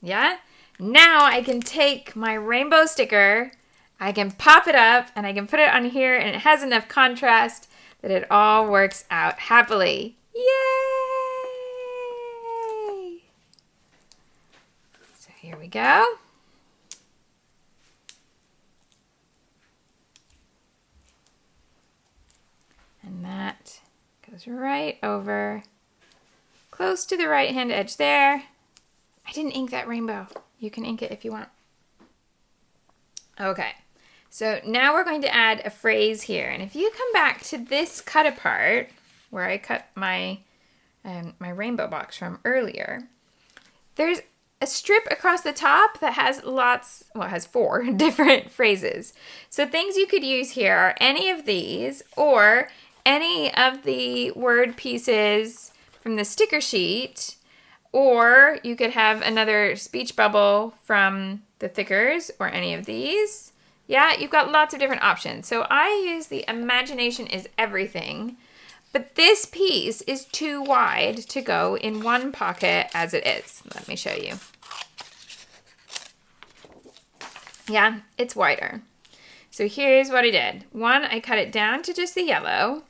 Yeah? Now I can take my rainbow sticker, I can pop it up, and I can put it on here, and it has enough contrast that it all works out happily. Yay! So here we go. And that goes right over, close to the right-hand edge there. I didn't ink that rainbow. You can ink it if you want. Okay, so now we're going to add a phrase here. And if you come back to this cut apart, where I cut my, my rainbow box from earlier, there's a strip across the top that has lots, well, it has 4 different phrases. So things you could use here are any of these, or any of the word pieces from the sticker sheet, or you could have another speech bubble from the thickers, or any of these. Yeah, you've got lots of different options. So I use the imagination is everything, but this piece is too wide to go in one pocket as it is. Let me show you. Yeah, it's wider. So here's what I did. One, I cut it down to just the yellow.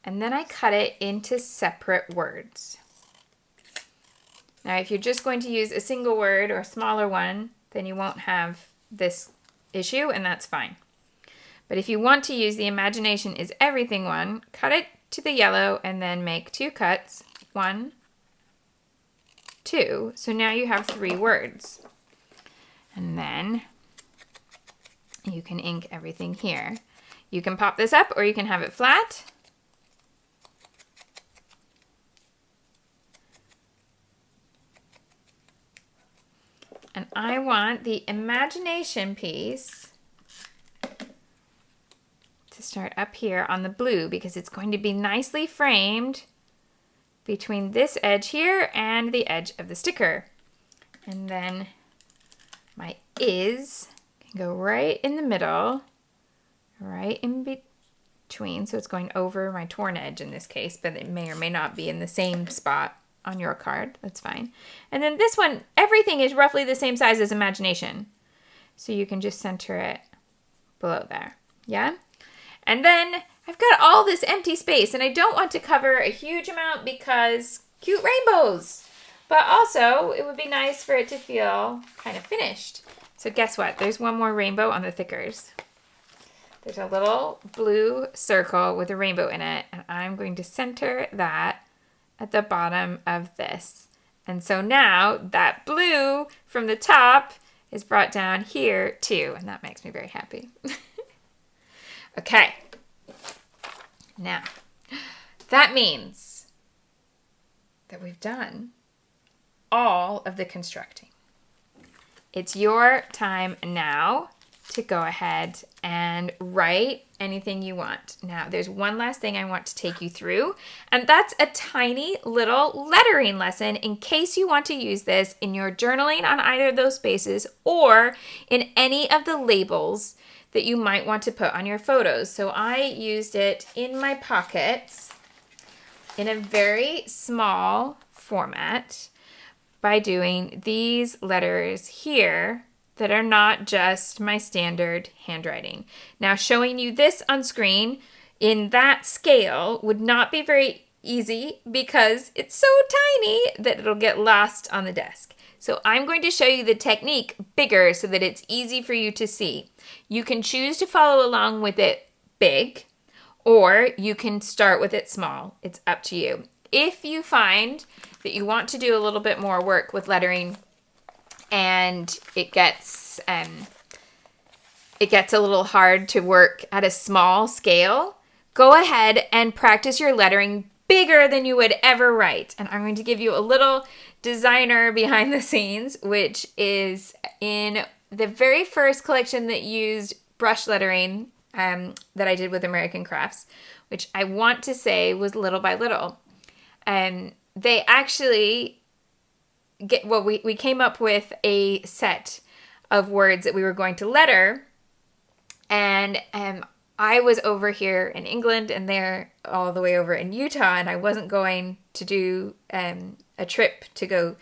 And then I cut it into separate words. Now, if you're just going to use a single word or a smaller one, then you won't have this issue, and that's fine. But if you want to use the imagination is everything one, cut it to the yellow and then make 2 cuts. 1, 2. So now you have 3 words. And then you can ink everything here. You can pop this up or you can have it flat. And I want the imagination piece to start up here on the blue because it's going to be nicely framed between this edge here and the edge of the sticker. And then my is can go right in the middle, right in between. So it's going over my torn edge in this case, but it may or may not be in the same spot on your card. That's fine. And then this one, everything is roughly the same size as imagination. So you can just center it below there. Yeah? And then I've got all this empty space and I don't want to cover a huge amount because cute rainbows. But also it would be nice for it to feel kind of finished. So guess what? There's one more rainbow on the thickers. There's a little blue circle with a rainbow in it, and I'm going to center that at the bottom of this. And so now that blue from the top is brought down here too, and that makes me very happy. Okay, now that means that we've done all of the constructing. It's your time now to go ahead and write anything you want. Now, there's one last thing I want to take you through, and that's a tiny little lettering lesson in case you want to use this in your journaling on either of those spaces or in any of the labels that you might want to put on your photos. So I used it in my pockets in a very small format by doing these letters here that are not just my standard handwriting. Now, showing you this on screen in that scale would not be very easy because it's so tiny that it'll get lost on the desk. So I'm going to show you the technique bigger so that it's easy for you to see. You can choose to follow along with it big, or you can start with it small. It's up to you. If you find that you want to do a little bit more work with lettering and it gets it gets a little hard to work at a small scale, go ahead and practice your lettering bigger than you would ever write. And I'm going to give you a little designer behind the scenes, which is in the very first collection that used brush lettering that I did with American Crafts, which I want to say was Little by Little. They actually we came up with a set of words that we were going to letter, and I was over here in England and they're all the way over in Utah, and I wasn't going to do a trip to go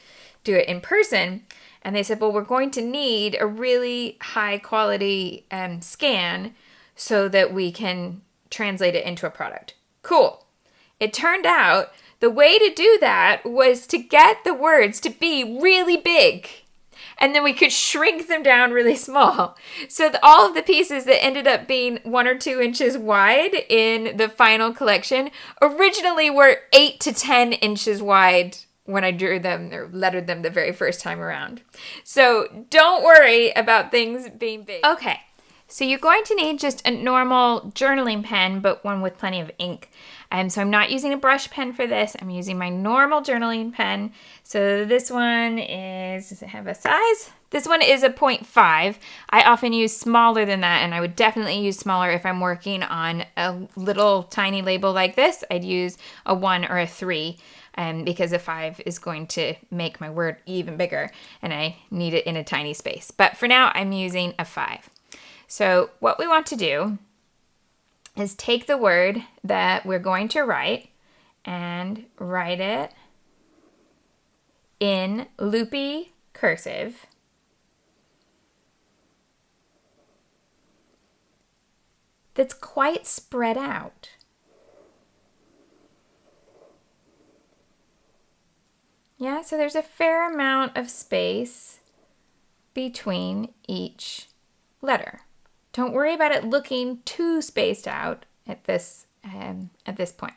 do it in person. And they said, well, we're going to need a really high quality scan so that we can translate it into a product. Cool. It turned out the way to do that was to get the words to be really big, and then we could shrink them down really small. So all of the pieces that ended up being 1 or 2 inches wide in the final collection originally were 8 to 10 inches wide when I drew them or lettered them the very first time around. So don't worry about things being big. Okay, so you're going to need just a normal journaling pen, but one with plenty of ink. So I'm not using a brush pen for this. I'm using my normal journaling pen. So this one does it have a size? This one is a 0.5. I often use smaller than that, and I would definitely use smaller if I'm working on a little tiny label like this. I'd use a 1 or a 3. Because a 5 is going to make my word even bigger, and I need it in a tiny space. But for now, I'm using a 5. So what we want to do is take the word that we're going to write and write it in loopy cursive. That's quite spread out. Yeah, so there's a fair amount of space between each letter. Don't worry about it looking too spaced out at this point.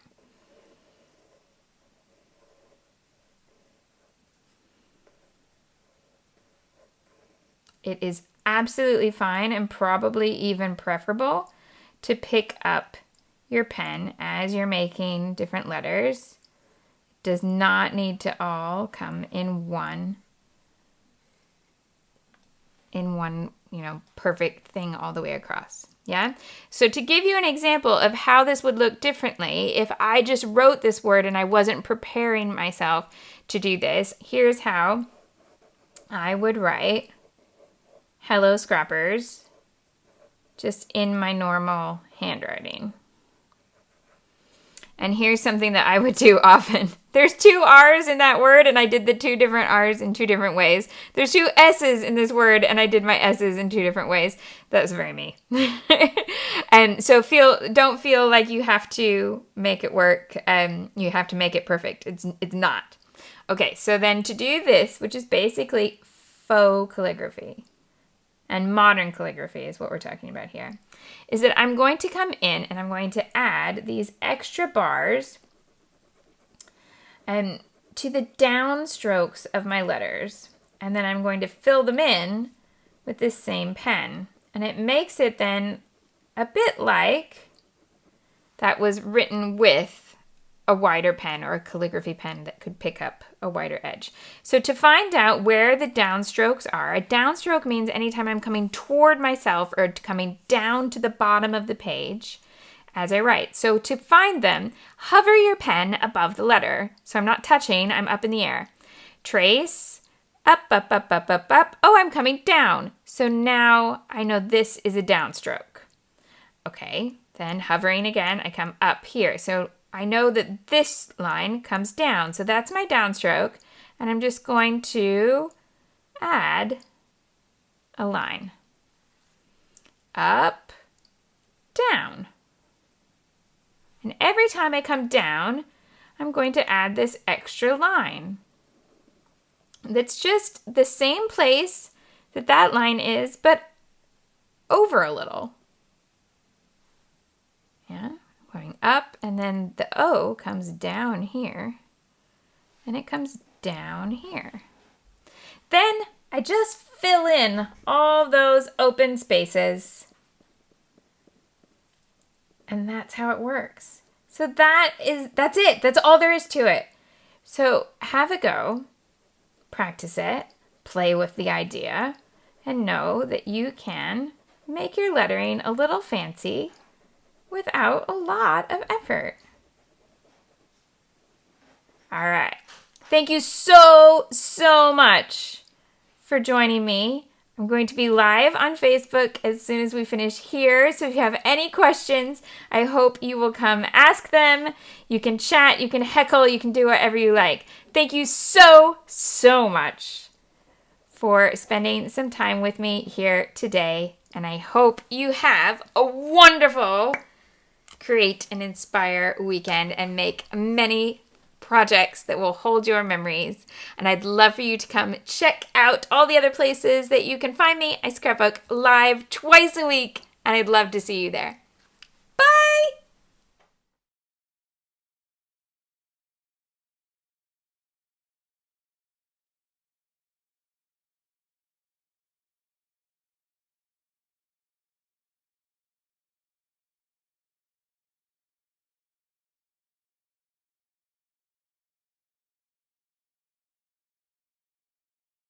It is absolutely fine and probably even preferable to pick up your pen as you're making different letters. Does not need to all come in one, perfect thing all the way across. Yeah. So to give you an example of how this would look differently, if I just wrote this word and I wasn't preparing myself to do this, here's how I would write "Hello Scrappers" just in my normal handwriting. And here's something that I would do often. There's 2 R's in that word, and I did the 2 different R's in 2 different ways. There's 2 S's in this word, and I did my S's in 2 different ways. That's very me. And so don't feel like you have to make it work. You have to make it perfect. It's not. Okay, so then to do this, which is basically faux calligraphy, and modern calligraphy is what we're talking about here, is that I'm going to come in and I'm going to add these extra bars to the downstrokes of my letters, and then I'm going to fill them in with this same pen. And it makes it then a bit like that was written with a wider pen or a calligraphy pen that could pick up a wider edge. So to find out where the downstrokes are, a downstroke means anytime I'm coming toward myself or coming down to the bottom of the page as I write. So to find them, hover your pen above the letter. So I'm not touching, I'm up in the air. Trace, up, up, up, up, up, up. Oh, I'm coming down. So now I know this is a downstroke. Okay, then hovering again, I come up here. So I know that this line comes down. So that's my downstroke. And I'm just going to add a line. Up, down. And every time I come down, I'm going to add this extra line. That's just the same place that that line is, but over a little. Yeah, going up, and then the O comes down here, and it comes down here. Then I just fill in all those open spaces And that's how it works. So that's it. That's all there is to it. So have a go, practice it, play with the idea, and know that you can make your lettering a little fancy without a lot of effort. All right. Thank you so much for joining me. I'm going to be live on Facebook as soon as we finish here. So if you have any questions, I hope you will come ask them. You can chat, you can heckle, you can do whatever you like. Thank you so much for spending some time with me here today. And I hope you have a wonderful Create and Inspire weekend and make many projects that will hold your memories. And I'd love for you to come check out all the other places that you can find me. I scrapbook live twice a week, and I'd love to see you there.